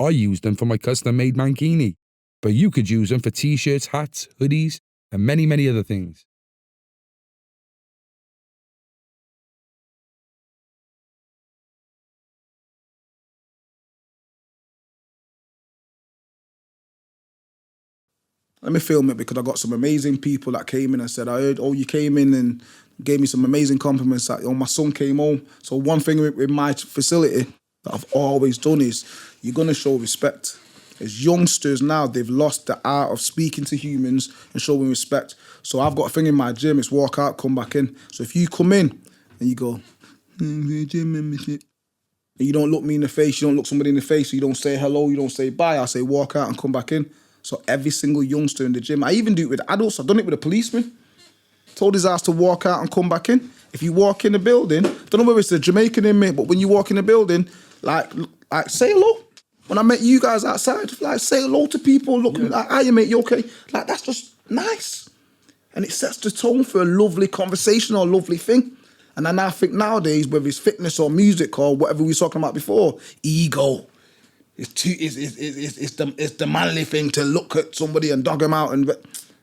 I use them for my custom-made mankini, but you could use them for t-shirts, hats, hoodies, and many, many other things. Let me film it because I got some amazing people that came in and said, I heard, oh, you came in and gave me some amazing compliments. That, oh, my son came home. So one thing with my facility that I've always done is you're going to show respect. As youngsters now, they've lost the art of speaking to humans and showing respect. So I've got a thing in my gym, it's walk out, come back in. So if you come in and you go, gym membership, and you don't look me in the face, you don't look somebody in the face, you don't say hello, you don't say bye, I say walk out and come back in. So every single youngster in the gym, I even do it with adults, I've done it with a policeman. Told his ass to walk out and come back in. If you walk in the building, don't know whether it's the Jamaican in me, but when you walk in the building, like say hello. When I met you guys outside, like say hello to people, look at me like, hiya mate, you okay? Like that's just nice. And it sets the tone for a lovely conversation or a lovely thing. And then I think nowadays, whether it's fitness or music or whatever we were talking about before, ego. It's the manly thing to look at somebody and dog them out. And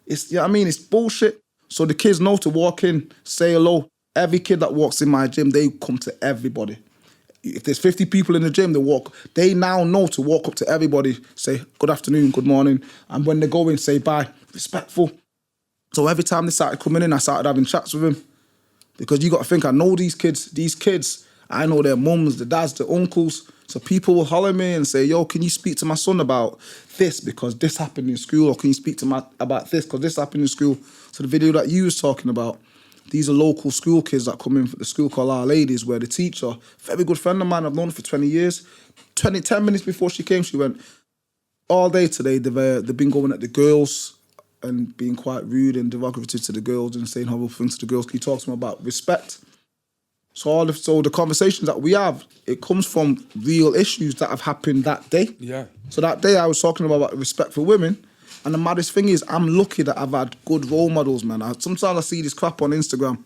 it's, you know what I mean? It's bullshit. So the kids know to walk in, say hello. Every kid that walks in my gym, they come to everybody. If there's 50 people in the gym, they now know to walk up to everybody, say good afternoon, good morning. And when they go in, say bye, respectful. So every time they started coming in, I started having chats with them. Because you got to think, I know these kids, I know their mums, the dads, the uncles. So people will holler me and say, yo, can you speak to my son about this because this happened in school? Or can you speak to about this because this happened in school? So the video that you was talking about, these are local school kids that come in for the school called Our Ladies, where the teacher, very good friend of mine, I've known her for 20 years, 10 minutes before she came, she went, all day today, they've been going at the girls and being quite rude and derogatory to the girls and saying horrible things to the girls. Can you talk to them about respect? So the conversations that we have, it comes from real issues that have happened that day. Yeah. So that day I was talking about respect for women. And the maddest thing is, I'm lucky that I've had good role models, man. Sometimes I see this crap on Instagram,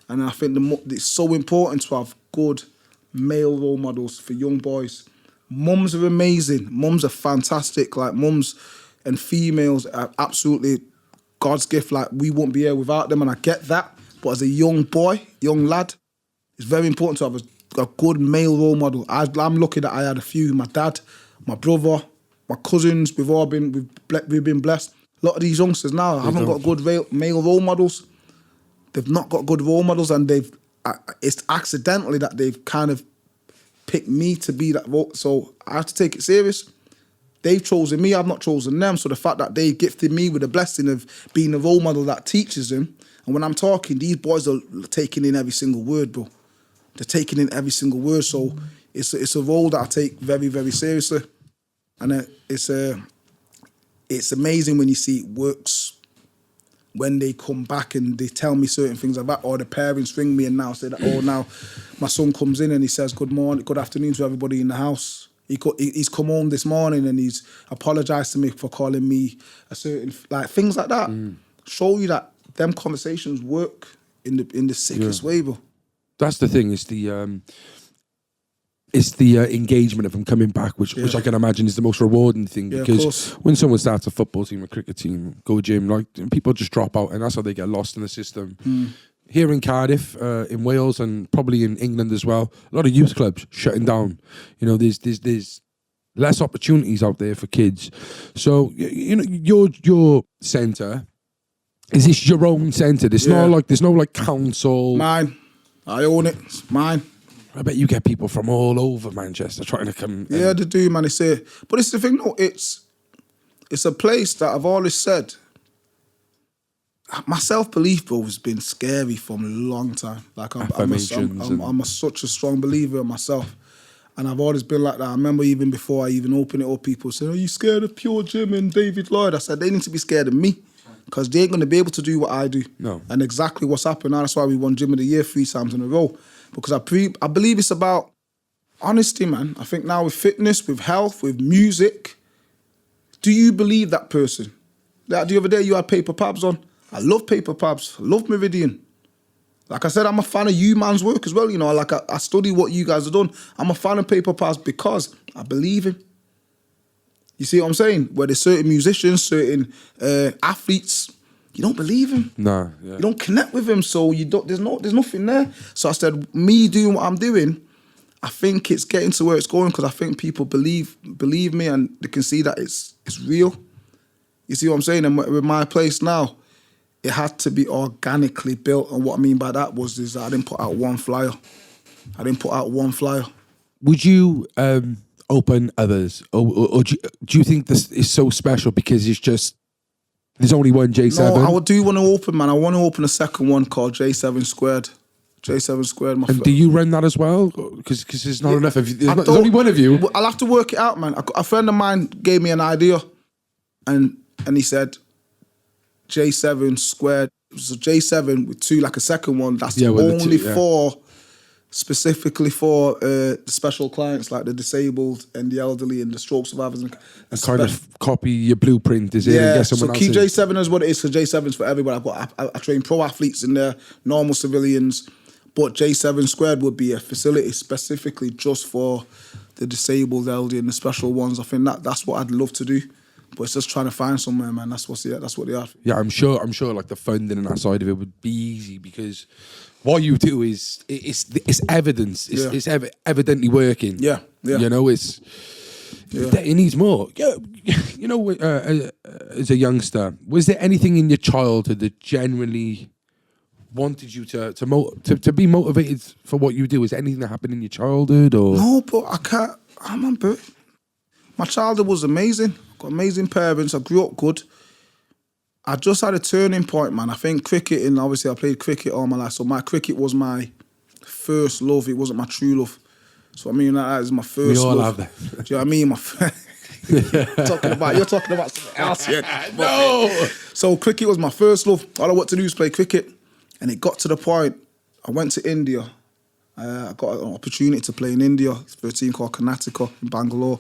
and I think it's so important to have good male role models for young boys. Mums are amazing. Mums are fantastic. Like, mums and females are absolutely God's gift. Like, we wouldn't be here without them, and I get that. But as a young boy, young lad, it's very important to have a good male role model. I'm lucky that I had a few. My dad, my brother, my cousins, we've been blessed. A lot of these youngsters now haven't got good male role models. They've not got good role models, and it's accidentally that they've kind of picked me to be that role. So I have to take it serious. They've chosen me, I've not chosen them. So the fact that they gifted me with the blessing of being a role model that teaches them, and when I'm talking, these boys are taking in every single word, bro. They're taking in every single word. So it's a role that I take very, very seriously. And it's amazing when you see it works, when they come back and they tell me certain things like that, or the parents ring me and now say that, oh, now my son comes in and he says good morning, good afternoon to everybody in the house. He's come home this morning and he's apologised to me for calling me a certain, like things like that. Show you that them conversations work in the sickest way, bro. That's the thing. It's the engagement of them coming back, which I can imagine is the most rewarding thing, because when someone starts a football team, a cricket team, go gym, like people just drop out, and that's how they get lost in the system. Here in Cardiff, in Wales, and probably in England as well, a lot of youth clubs shutting down. You know, there's less opportunities out there for kids. So you know, your centre, is this your own centre? There's no council. Mine. I own it. It's mine. I bet you get people from all over Manchester trying to come. Yeah, they do, man. But it's the thing, no, it's a place that I've always said, my self-belief, bro, has been scary from a long time. Like, I'm such a strong believer in myself. And I've always been like that. I remember even before I even opened it up, people said, "Are you scared of Pure Gym and David Lloyd?" I said, they need to be scared of me because they ain't going to be able to do what I do. No. And exactly what's happened now, that's why we won Gym of the Year 3 times in a row. Because I believe it's about honesty, man. I think now with fitness, with health, with music, do you believe that person? Like the other day, you had Paper Pabs on. I love Paper Pabs. I love Meridian. Like I said, I'm a fan of you man's work as well. You know, like I study what you guys have done. I'm a fan of Paper Pabs because I believe him. You see what I'm saying? Where there's certain musicians, certain athletes, you don't believe him. Nah, yeah. You don't connect with him, so you don't. There's nothing there. So I said, me doing what I'm doing, I think it's getting to where it's going because I think people believe me and they can see that it's real. You see what I'm saying? And with my place now, it had to be organically built. And what I mean by that is I didn't put out one flyer. Would you open others? Or do you think this is so special because it's just, there's only one J7? No, I do want to open, man. I want to open a second one called J7 Squared. J7 Squared. And do you run that as well? Because there's not enough of you. There's only one of you. I'll have to work it out, man. A friend of mine gave me an idea and he said, J7 Squared. So J7 with 2, like a second one. That's only for, specifically for special clients like the disabled and the elderly and the stroke survivors. And kind of copy your blueprint, is it? Yeah, so keep J7 as what it is, because J7's for everybody. I train pro athletes in there, normal civilians, but J7 Squared would be a facility specifically just for the disabled, elderly and the special ones. I think that's what I'd love to do. But it's just trying to find somewhere, man. That's what they are. Yeah, I'm sure. Like the funding and that side of it would be easy because what you do is it's evidence. It's evidently working. Yeah. You know, it needs more. Yeah, you know, as a youngster, was there anything in your childhood that genuinely wanted you to be motivated for what you do? Is there anything that happened in your childhood or? No, but I can't. My childhood was amazing. Got amazing parents. I grew up good. I just had a turning point, man. I think cricket, and obviously I played cricket all my life, so my cricket was my first love. It wasn't my true love. So I mean, that is my first love. We all have that. Do you know what I mean? You're talking about something else, yeah. No! So cricket was my first love. All I wanted to do was play cricket. And it got to the point, I went to India. I got an opportunity to play in India for a team called Karnataka in Bangalore.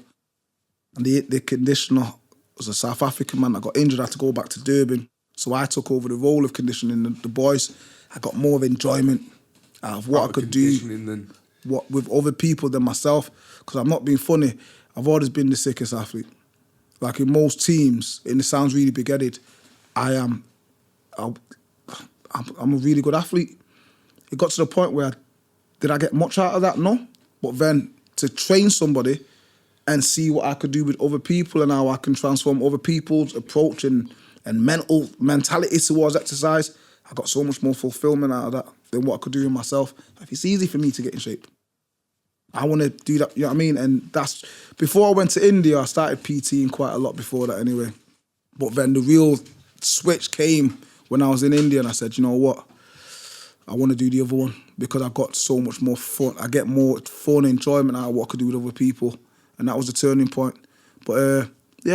And the conditioner was a South African man. I got injured, I had to go back to Durban. So I took over the role of conditioning the boys. I got more of enjoyment out of what I could do with other people than myself. Because I'm not being funny, I've always been the sickest athlete. Like in most teams, and it sounds really big-headed, I'm a really good athlete. It got to the point where, did I get much out of that? No. But then to train somebody and see what I could do with other people and how I can transform other people's approach and mentality towards exercise, I got so much more fulfillment out of that than what I could do in myself. If it's easy for me to get in shape, I want to do that, you know what I mean? And that's, before I went to India, I started PTing quite a lot before that anyway. But then the real switch came when I was in India and I said, you know what? I want to do the other one because I got so much more fun. I get more fun, enjoyment out of what I could do with other people. And that was the turning point. But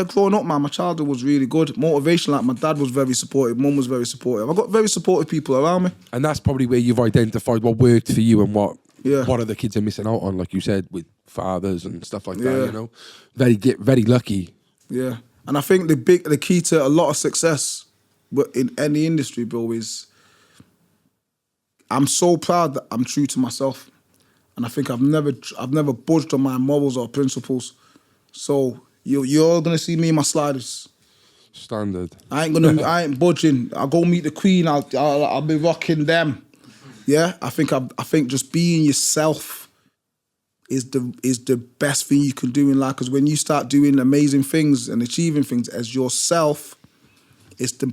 growing up, man, my childhood was really good. Motivation, like my dad was very supportive, mum was very supportive. I got very supportive people around me. And that's probably where you've identified what worked for you and what other kids are missing out on, like you said, with fathers and stuff like that, you know? Very lucky. Yeah. And I think the key to a lot of success in any industry, bro, is I'm so proud that I'm true to myself. And I think I've never budged on my morals or principles. So you're gonna see me in my sliders. Standard. I ain't budging. I'll go meet the Queen. I'll be rocking them. Yeah. I think just being yourself is the best thing you can do in life. Because when you start doing amazing things and achieving things as yourself, it's the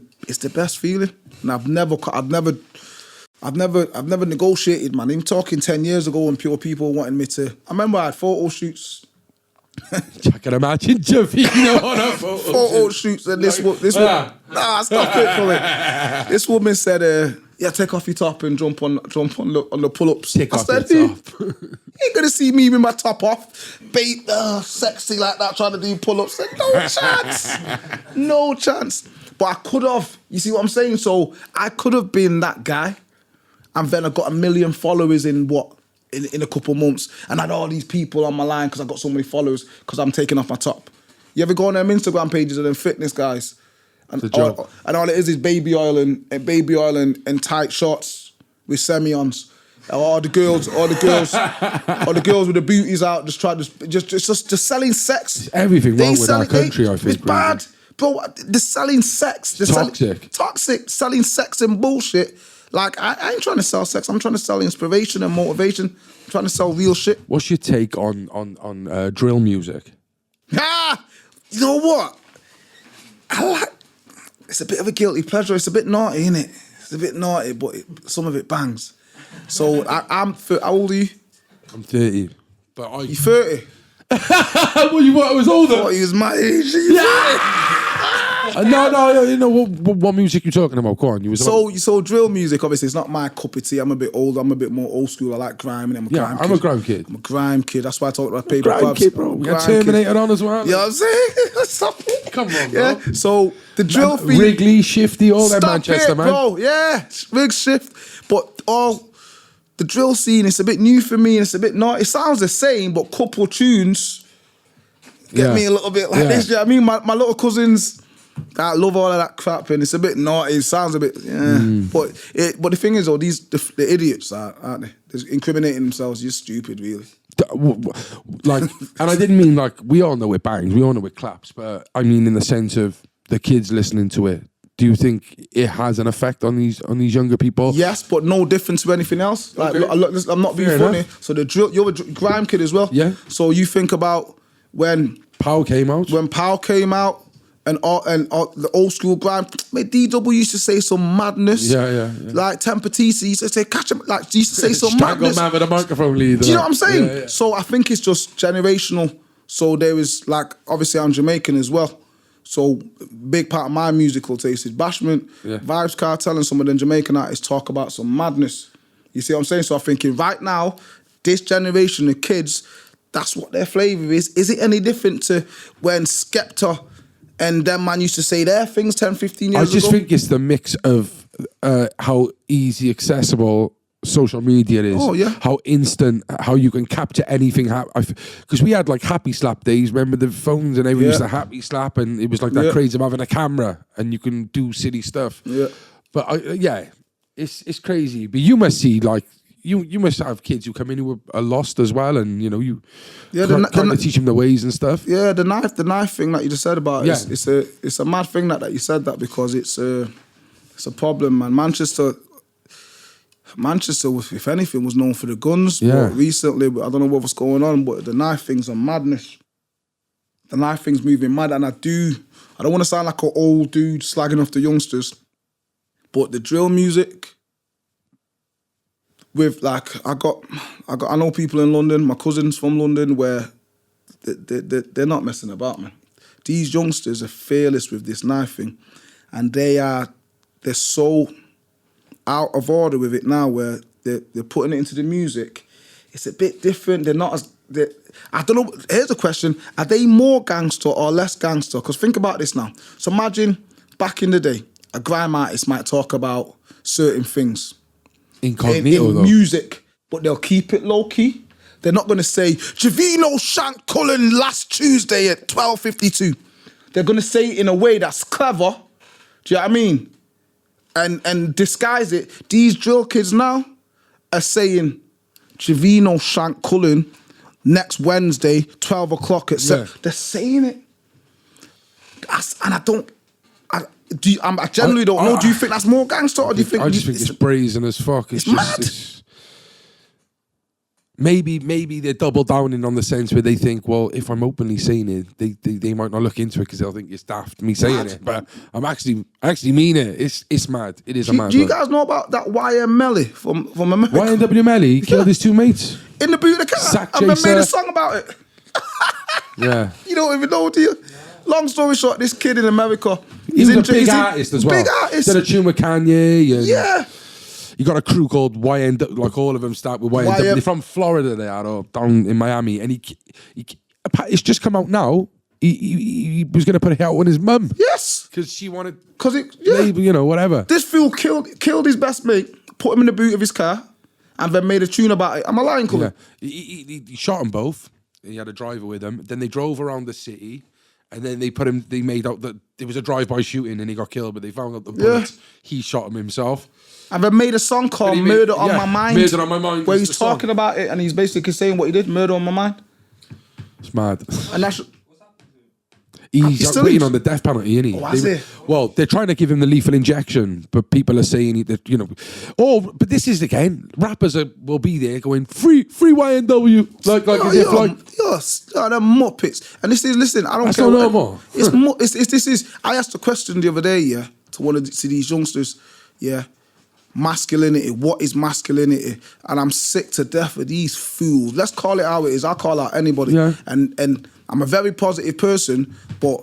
best feeling. And I've never negotiated, man. Even talking 10 years ago when people wanted me to... I remember I had photo shoots. I can imagine Javeno on a photo shoots. And this woman... Nah, stop it for me. This woman said, yeah, take off your top and jump on the pull-ups. Take I off said, your top. You ain't gonna see me with my top off, sexy like that, trying to do pull-ups. Said, no chance, no chance. But I could have. You see what I'm saying? So I could have been that guy, and then I got 1 million followers in a couple months, and I had all these people on my line because I got so many followers because I'm taking off my top. You ever go on them Instagram pages of them fitness guys? And all it is baby oil and tight shorts with semi-ons. All the girls with the booties out, just selling sex. There's everything wrong with our country, I think. It's bad. Bro, they're selling sex. Toxic, selling sex and bullshit. Like, I ain't trying to sell sex. I'm trying to sell inspiration and motivation. I'm trying to sell real shit. What's your take on drill music? You know what? It's a bit of a guilty pleasure. It's a bit naughty, isn't it? It's a bit naughty, but some of it bangs. So I'm. How old are you? I'm 30. But you 30? Well, you thought I was older? I thought you was my age. No. You know what music you talking about? Go on. So drill music. Obviously, it's not my cup of tea. I'm a bit older. I'm a bit more old school. I like grime, and I'm a grime kid. I'm a grime kid. That's why I talk about paper clubs. Kid, bro. We got Terminator on as well. You know what I'm saying? Stop it. Come on, bro. Yeah. So the drill thing. Wrigley, Shifty, all that Manchester, man. Bro. Yeah. Rig Shift. But the drill scene, it's a bit new for me. And it's a bit naughty. It sounds the same, but couple tunes get me a little bit like this. You know what I mean? My little cousins, I love all of that crap, and it's a bit naughty. It sounds a bit, But the thing is, though, the idiots aren't they? They're incriminating themselves. You're stupid, really. Like, and I didn't mean like we all know it bangs, we all know it claps, but I mean in the sense of the kids listening to it. Do you think it has an effect on these younger people? Yes, but no different to anything else. Like, look, I'm not being funny. Enough. So the drill, you're a grime kid as well. Yeah. So you think about when Power came out. And the old school grime, mate, DW used to say some madness. Yeah. Like Tempatisi used to say, catch him, like, used to say some Strangle madness. man with a microphone lead. Do you know what I'm saying? Yeah. So I think it's just generational. So there was, like, obviously I'm Jamaican as well. So big part of my musical taste is bashment, Vibes Cartel, and some of the Jamaican artists talk about some madness. You see what I'm saying? So I'm thinking right now, this generation of kids, that's what their flavour is. Is it any different to when Skepta and them man used to say their things 10, 15 years ago? I just think it's the mix of how easy accessible social media is. Oh, yeah. How instant, how you can capture anything. Because we had like happy slap days. Remember the phones and everyone used to happy slap, and it was like that craze of having a camera and you can do silly stuff. Yeah. But it's crazy. But you must see like, you must have kids who come in who are lost as well, and you know you trying to teach them the ways and stuff. Yeah, the knife thing that you just said about it's a mad thing that you said that, because it's a problem, man. Manchester, if anything, was known for the guns. Yeah. But recently, I don't know what's going on, but the knife thing's a madness. The knife thing's moving mad, and I don't want to sound like an old dude slagging off the youngsters, but the drill music. With like, I know people in London, my cousins from London, where they're not messing about, man. These youngsters are fearless with this knife thing, and they're so out of order with it now, where they're putting it into the music. It's a bit different. They're not as. I don't know. Here's a question: are they more gangster or less gangster? Because think about this now. So imagine back in the day, a grime artist might talk about certain things. Incognito, in music, but they'll keep it low key. They're not going to say Javeno shanked Cullen last Tuesday at 12:52. They're going to say it in a way that's clever. Do you know what I mean? And disguise it. These drill kids now are saying Javeno shanked Cullen next Wednesday, 12 o'clock at 7. They're saying it, and I don't. I generally don't know. Do you think that's more gangster, or do you think? I just think it's brazen as fuck. It's mad. Maybe they're double downing on the sense where they think, well, if I'm openly saying it, they might not look into it because they'll think it's daft me saying it. But I actually mean it. It's mad. It is a mad. Do you guys know about that YM Melly from America? YNW Melly killed his two mates in the boot of the car. I made a song about it. Yeah. You don't even know, do you? Long story short, this kid in America. He's a big artist as well. Big artist. Did a tune with Kanye. Yeah. You got a crew called YN, like all of them start with YN. They're from Florida, they are, or down in Miami. And it's just come out now. He was going to put it out on his mum. Yes. Because she wanted, whatever. This fool killed his best mate, put him in the boot of his car, and then made a tune about it. Am I lying, Colin? Yeah. He shot them both. He had a driver with him. Then they drove around the city. And then they made out that it was a drive-by shooting and he got killed, but they found out the bullets, he shot him himself. And they made a song called Murder on My Mind. Murder on My Mind. Where he's talking about it and he's basically saying what he did, murder on my mind. It's mad. And that's... He's waiting on the death penalty, isn't he? Oh, is it? Well, they're trying to give him the lethal injection, but people are saying that, but this is again, rappers will be there going, free YNW. Yes, the Muppets. And this is, listen, I don't That's care. That's no more. I asked a question the other day, to these youngsters, masculinity, what is masculinity? And I'm sick to death of these fools. Let's call it how it is. I'll call out anybody. Yeah. And I'm a very positive person, but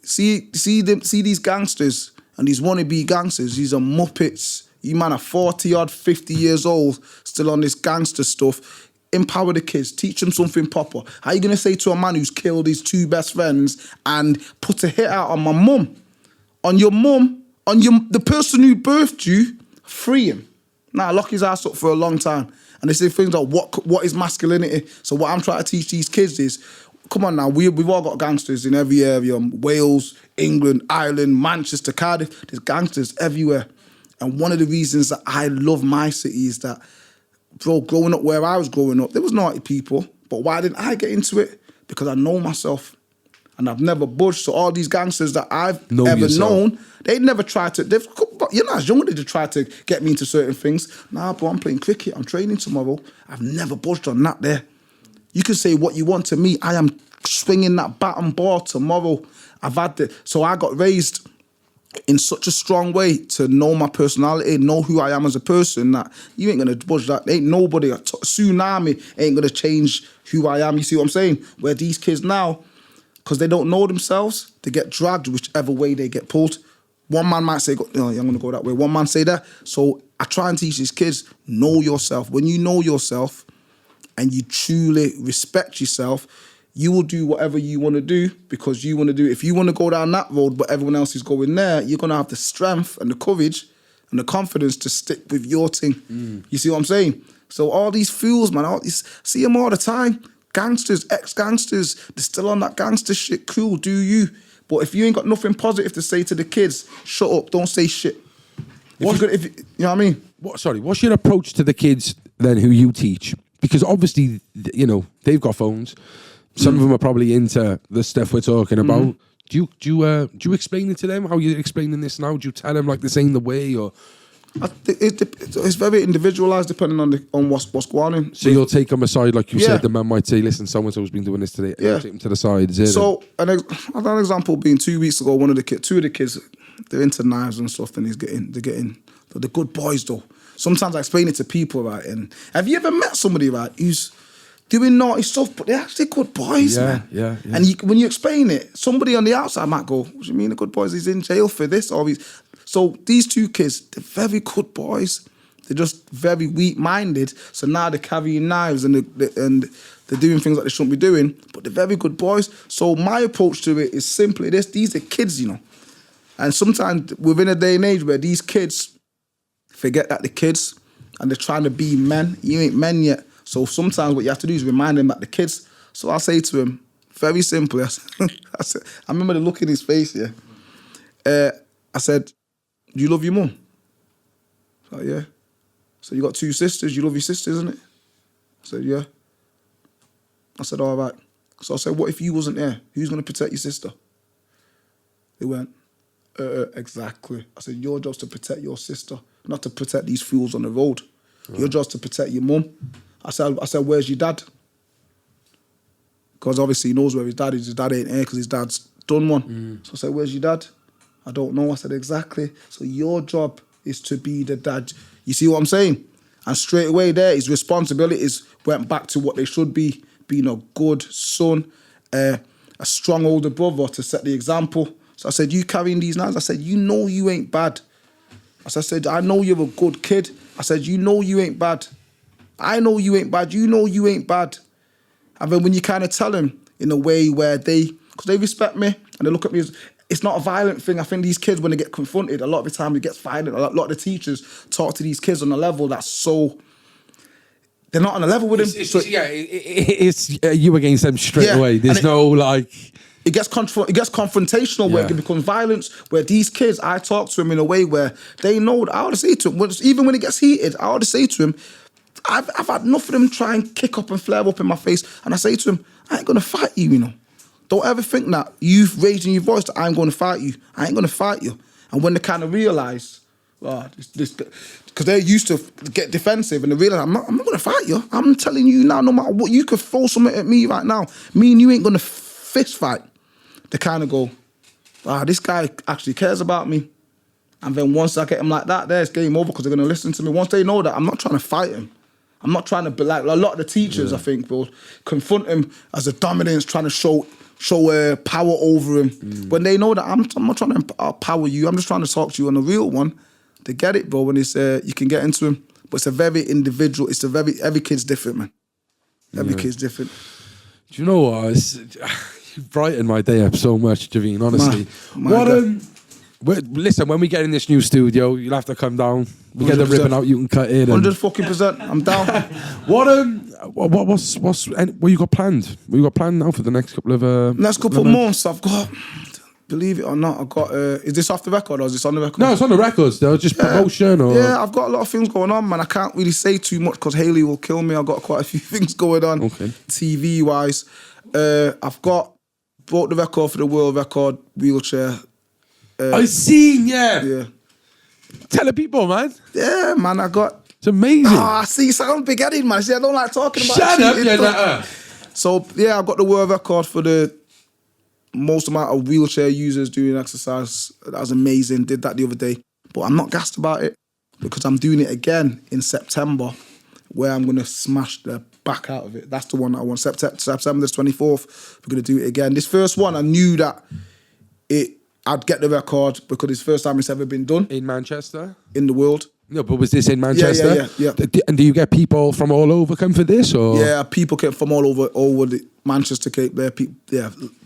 see these gangsters and these wannabe gangsters, these are Muppets. You man are 40 odd, 50 years old, still on this gangster stuff. Empower the kids, teach them something proper. How are you gonna say to a man who's killed his two best friends and put a hit out on my mum? On your mum, the person who birthed you, free him. Nah, lock his ass up for a long time. And they say things like, what is masculinity? So what I'm trying to teach these kids is, come on now, we've all got gangsters in every area. Wales, England, Ireland, Manchester, Cardiff. There's gangsters everywhere. And one of the reasons that I love my city is that, bro, growing up where I was growing up, there was naughty people. But why didn't I get into it? Because I know myself. And I've never budged. So all these gangsters that I've known, they never tried to, you're not as young as they tried to get me into certain things. Nah, bro, I'm playing cricket. I'm training tomorrow. I've never budged on that there. You can say what you want to me. I am swinging that bat and ball tomorrow. So I got raised in such a strong way to know my personality, know who I am as a person, that you ain't gonna budge that. Ain't nobody, a tsunami ain't gonna change who I am. You see what I'm saying? Where these kids now, because they don't know themselves, they get dragged whichever way they get pulled. One man might say, no, I'm gonna go that way. One man say that. So I try and teach these kids, know yourself. When you know yourself, and you truly respect yourself, you will do whatever you want to do because you want to do it. If you want to go down that road but everyone else is going there, you're going to have the strength and the courage and the confidence to stick with your thing. You see what I'm saying? So all these fools, man, see them all the time. Gangsters, ex-gangsters, they're still on that gangster shit. Cool, do you. But if you ain't got nothing positive to say to the kids, shut up, don't say shit. You know what I mean? What's your approach to the kids then who you teach? Because obviously, they've got phones. Some of them are probably into the stuff we're talking about. Do you explain it to them? How you're explaining this now? Do you tell them like this ain't the way, or? It's very individualized depending on what's going on. So you'll take them aside, like you said. The man might say, "Listen, so and so's been doing this today." Yeah. Take them to the side. So an example being 2 weeks ago, two of the kids, they're into knives and stuff, and they're getting the good boys though. Sometimes I explain it to people, right? And have you ever met somebody, right, who's doing naughty stuff, but they're actually good boys, man? Yeah. And when you explain it, somebody on the outside might go, "What do you mean, the good boys? He's in jail for this?" So these two kids, they're very good boys. They're just very weak-minded. So now they're carrying knives and they're doing things that they shouldn't be doing, but they're very good boys. So my approach to it is simply this: these are kids, And sometimes within a day and age where these kids forget that they're kids and they're trying to be men. You ain't men yet. So sometimes what you have to do is remind them that they're kids. So I say to him, very simply, I remember the look in his face, I said, "Do you love your mum?" He's like, "Yeah." So you got two sisters, you love your sisters, isn't it? I said, "Yeah." I said, "All right." So I said, "What if you wasn't there? Who's going to protect your sister?" They went, exactly. I said, "Your job's to protect your sister, not to protect these fools on the road. Your job's to protect your mum." I said, "Where's your dad?" Because obviously he knows where his dad is. His dad ain't here because his dad's done one. So I said, "Where's your dad?" "I don't know." I said, "Exactly. So your job is to be the dad." You see what I'm saying? And straight away there, his responsibilities went back to what they should be, being a good son, a strong older brother to set the example. So I said, "You carrying these knives?" I said, "You know you ain't bad." I said, "I know you're a good kid." I said, you know you ain't bad. I know you ain't bad. You know you ain't bad. And then when you kind of tell them in a way where because they respect me and they look at me as, it's not a violent thing. I think these kids, when they get confronted, a lot of the time it gets violent. A lot of the teachers talk to these kids on a level that's so, they're not on a level with them. It's you against them straight away. There's no like... It gets confrontational where it becomes violence, where these kids, I talk to them in a way where they know that I ought to say to them, even when it gets heated, I ought to say to them, I've had enough of them try and kick up and flare up in my face, and I say to them, I ain't going to fight you, you know. Don't ever think that you've raising your voice that I'm going to fight you. I ain't going to fight you. And when they kind of realise, because they're used to get defensive, and they realise, I'm not going to fight you. I'm telling you now, no matter what, you could throw something at me right now. Me and you ain't going to fist fight. They kind of go, this guy actually cares about me. And then once I get him like that, there's game over because they're going to listen to me. Once they know that, I'm not trying to fight him. I'm not trying to be like a lot of the teachers, I think, will confront him as a dominance, trying to show power over him. When they know that I'm not trying to power you, I'm just trying to talk to you on a real one. They get it, bro, when it's you can get into him. But it's a very individual, every kid's different, man. Every kid's different. Do you know what? You brightened my day up so much, Javene, honestly. Listen, when we get in this new studio, you'll have to come down. We get the ribbon out, you can cut it. 100%. I'm down. What you got planned? What you got planned now for the next couple of next couple of months? I've got, believe it or not, I've got. Is this off the record or is this on the record? No, it's on the records. Though, just promotion or. Yeah, I've got a lot of things going on, man. I can't really say too much because Hayley will kill me. I've got quite a few things going on. Okay. TV wise, I've broke the record for the world record wheelchair. I seen, yeah. Yeah. Tell the people, man. Yeah, man, I got... It's amazing. I see, sound big-headed, man. See, I don't like talking about Shut up, yeah. So, yeah, I got the world record for the most amount of wheelchair users doing exercise. That was amazing. Did that the other day. But I'm not gassed about it because I'm doing it again in September where I'm going to smash the back out of it. That's the one that I want. September the 24th, we're going to do it again. This first one, I knew that I'd get the record because it's the first time it's ever been done. In Manchester? In the world. No, but was this in Manchester? Yeah. And do you get people from all over come for this? Or? Yeah, people came from all over Manchester, Cape there.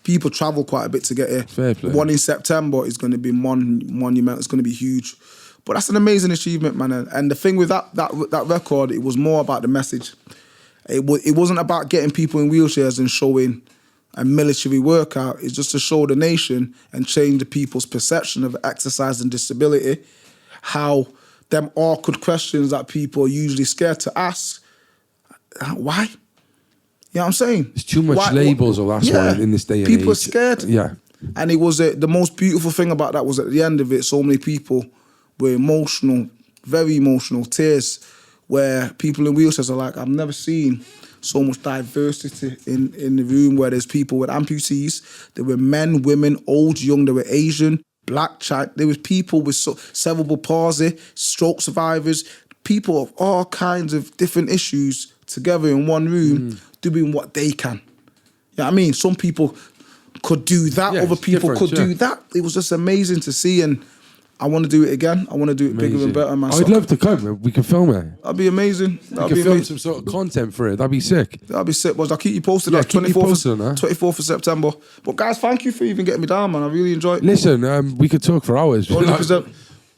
People travel quite a bit to get here. Fair play. The one in September is going to be monumental. It's going to be huge. But that's an amazing achievement, man. And the thing with that record, it was more about the message. It wasn't about getting people in wheelchairs and showing a military workout. It's just to show the nation and change the people's perception of exercise and disability, how them awkward questions that people are usually scared to ask. Why? You know what I'm saying? There's too much labels, or that's why in this day and age. People are scared. Yeah. And it was the most beautiful thing about that was at the end of it, so many people were emotional, very emotional, tears, where people in wheelchairs are like, I've never seen so much diversity in the room where there's people with amputees. There were men, women, old, young. There were Asian, black, child. There was people with cerebral palsy, stroke survivors, people of all kinds of different issues together in one room doing what they can. You know what I mean? Some people could do that. Other people could do that. It was just amazing to see, and I want to do it again. I want to do it bigger and better. Man. I'd love to come. We can film it. That'd be amazing. We can film some sort of content for it. That'd be sick. That'd be sick, boys. I'll keep you posted. Yeah, keep me posted on that. 24th of September. But guys, thank you for even getting me down, man. I really enjoyed it. Listen, we could talk for hours. 100%.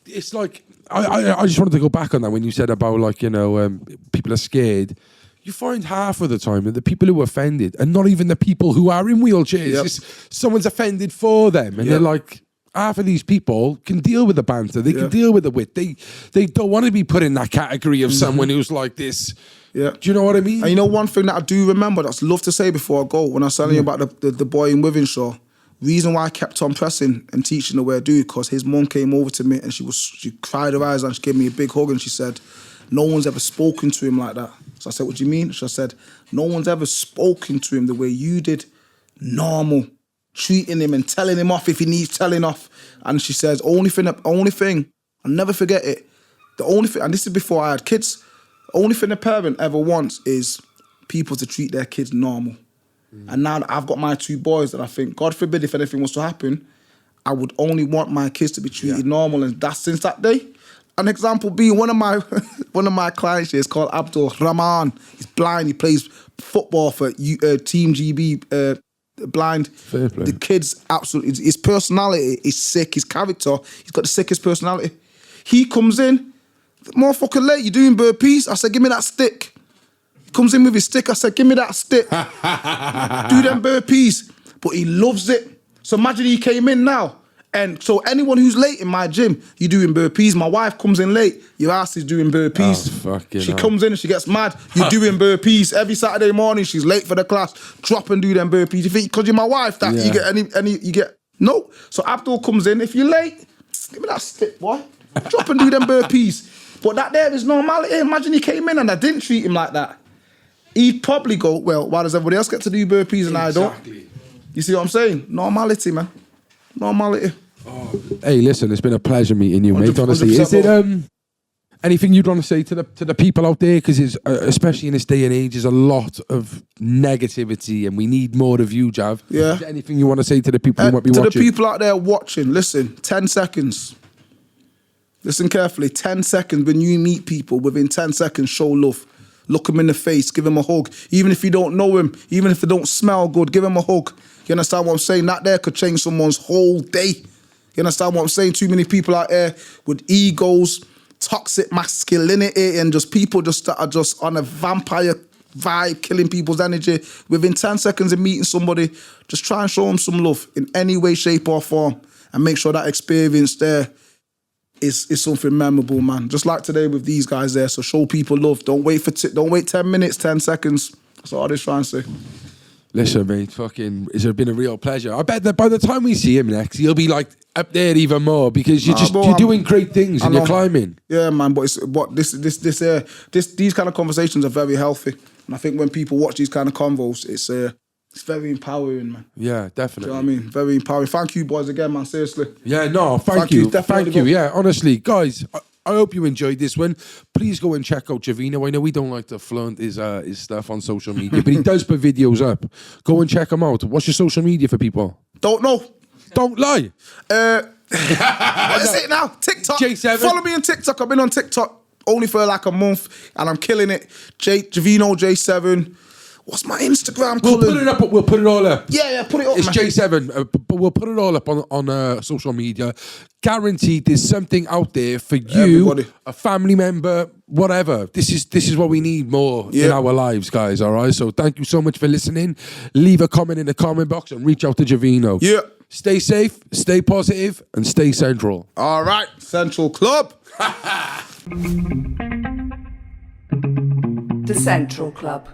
It's like, I just wanted to go back on that when you said about, like, you know, people are scared. You find half of the time that the people who are offended are not even the people who are in wheelchairs. Yep. Someone's offended for them. And they're like, half of these people can deal with the banter. They can deal with the wit. They don't want to be put in that category of someone who's like this. Yeah. Do you know what I mean? And you know one thing that I do remember that's love to say before I go, when I was telling you about the boy in Withenshaw, reason why I kept on pressing and teaching the way I do, because his mum came over to me and she cried her eyes and she gave me a big hug and she said, no one's ever spoken to him like that. So I said, what do you mean? She said, no one's ever spoken to him the way you did. Normal. Treating him and telling him off if he needs telling off. And she says, only thing, I'll never forget it. The only thing, and this is before I had kids, the only thing a parent ever wants is people to treat their kids normal. And now that I've got my two boys that I think, God forbid if anything was to happen, I would only want my kids to be treated normal. And that's since that day, An example being one of my clients here is called Abdul Rahman. He's blind. He plays football for Team GB. Blind. Fair play. The kid's absolutely. His personality is sick. His character. He's got the sickest personality. He comes in, motherfucker late. You doing burpees? I said, give me that stick. He comes in with his stick. I said, give me that stick. Do them burpees. But he loves it. So imagine he came in now. And so anyone who's late in my gym, you doing burpees. My wife comes in late, your ass is doing burpees. Oh, fucking she hell. comes in and she gets mad. You're doing burpees. Every Saturday morning, she's late for the class. Drop and do them burpees. You think because you're my wife that you get any you get no. So Abdul comes in. If you're late, give me that stick, boy. Drop and do them burpees. But that there is normality. Imagine he came in and I didn't treat him like that. He'd probably go, well, why does everybody else get to do burpees and I don't? You see what I'm saying? Normality, man. Normality. Oh. Hey, listen, it's been a pleasure meeting you, mate. Honestly, 100% is it anything you'd want to say to the people out there? Because it's especially in this day and age, there's a lot of negativity, and we need more of you, Jav. Yeah. Is there anything you want to say to the people who might be to watching? the people out there watching, listen. 10 seconds. Listen carefully. 10 seconds. When you meet people, within 10 seconds, show love. Look them in the face. Give them a hug. Even if you don't know him, even if they don't smell good, give them a hug. You understand what I'm saying? That there could change someone's whole day. You understand what I'm saying? Too many people out there with egos, toxic masculinity, and just people that are just on a vampire vibe, killing people's energy. Within 10 seconds of meeting somebody, just try and show them some love in any way, shape or form, and make sure that experience there is something memorable, man. Just like today with these guys there. So show people love. Don't wait 10 minutes, 10 seconds. That's all I was trying to say. Listen, mate, fucking, it's been a real pleasure. I bet that by the time we see him next, he'll be like up there even more because you're doing great things and you're climbing. Yeah, man. These kind of conversations are very healthy, and I think when people watch these kind of convos, it's very empowering, man. Yeah, definitely. Do you know what I mean? Very empowering. Thank you, boys, again, man. Seriously. Yeah, no, thank you. Definitely. Thank you. Yeah, honestly, guys. I hope you enjoyed this one. Please go and check out Javeno. I know we don't like to flaunt his stuff on social media, but he does put videos up. Go and check him out. What's your social media for people? Don't know. Don't lie. What is it now? TikTok. J7. Follow me on TikTok. I've been on TikTok only for like a month, and I'm killing it. Javeno J7. What's my Instagram? We'll put it up. We'll put it all up. Yeah, put it up. It's man. J7, but we'll put it all up on social media. Guaranteed, there's something out there for you, everybody. A family member, whatever. This is what we need more in our lives, guys. All right. So thank you so much for listening. Leave a comment in the comment box and reach out to Javeno. Yeah. Stay safe, stay positive, and stay central. All right, Central Club. The Central Club.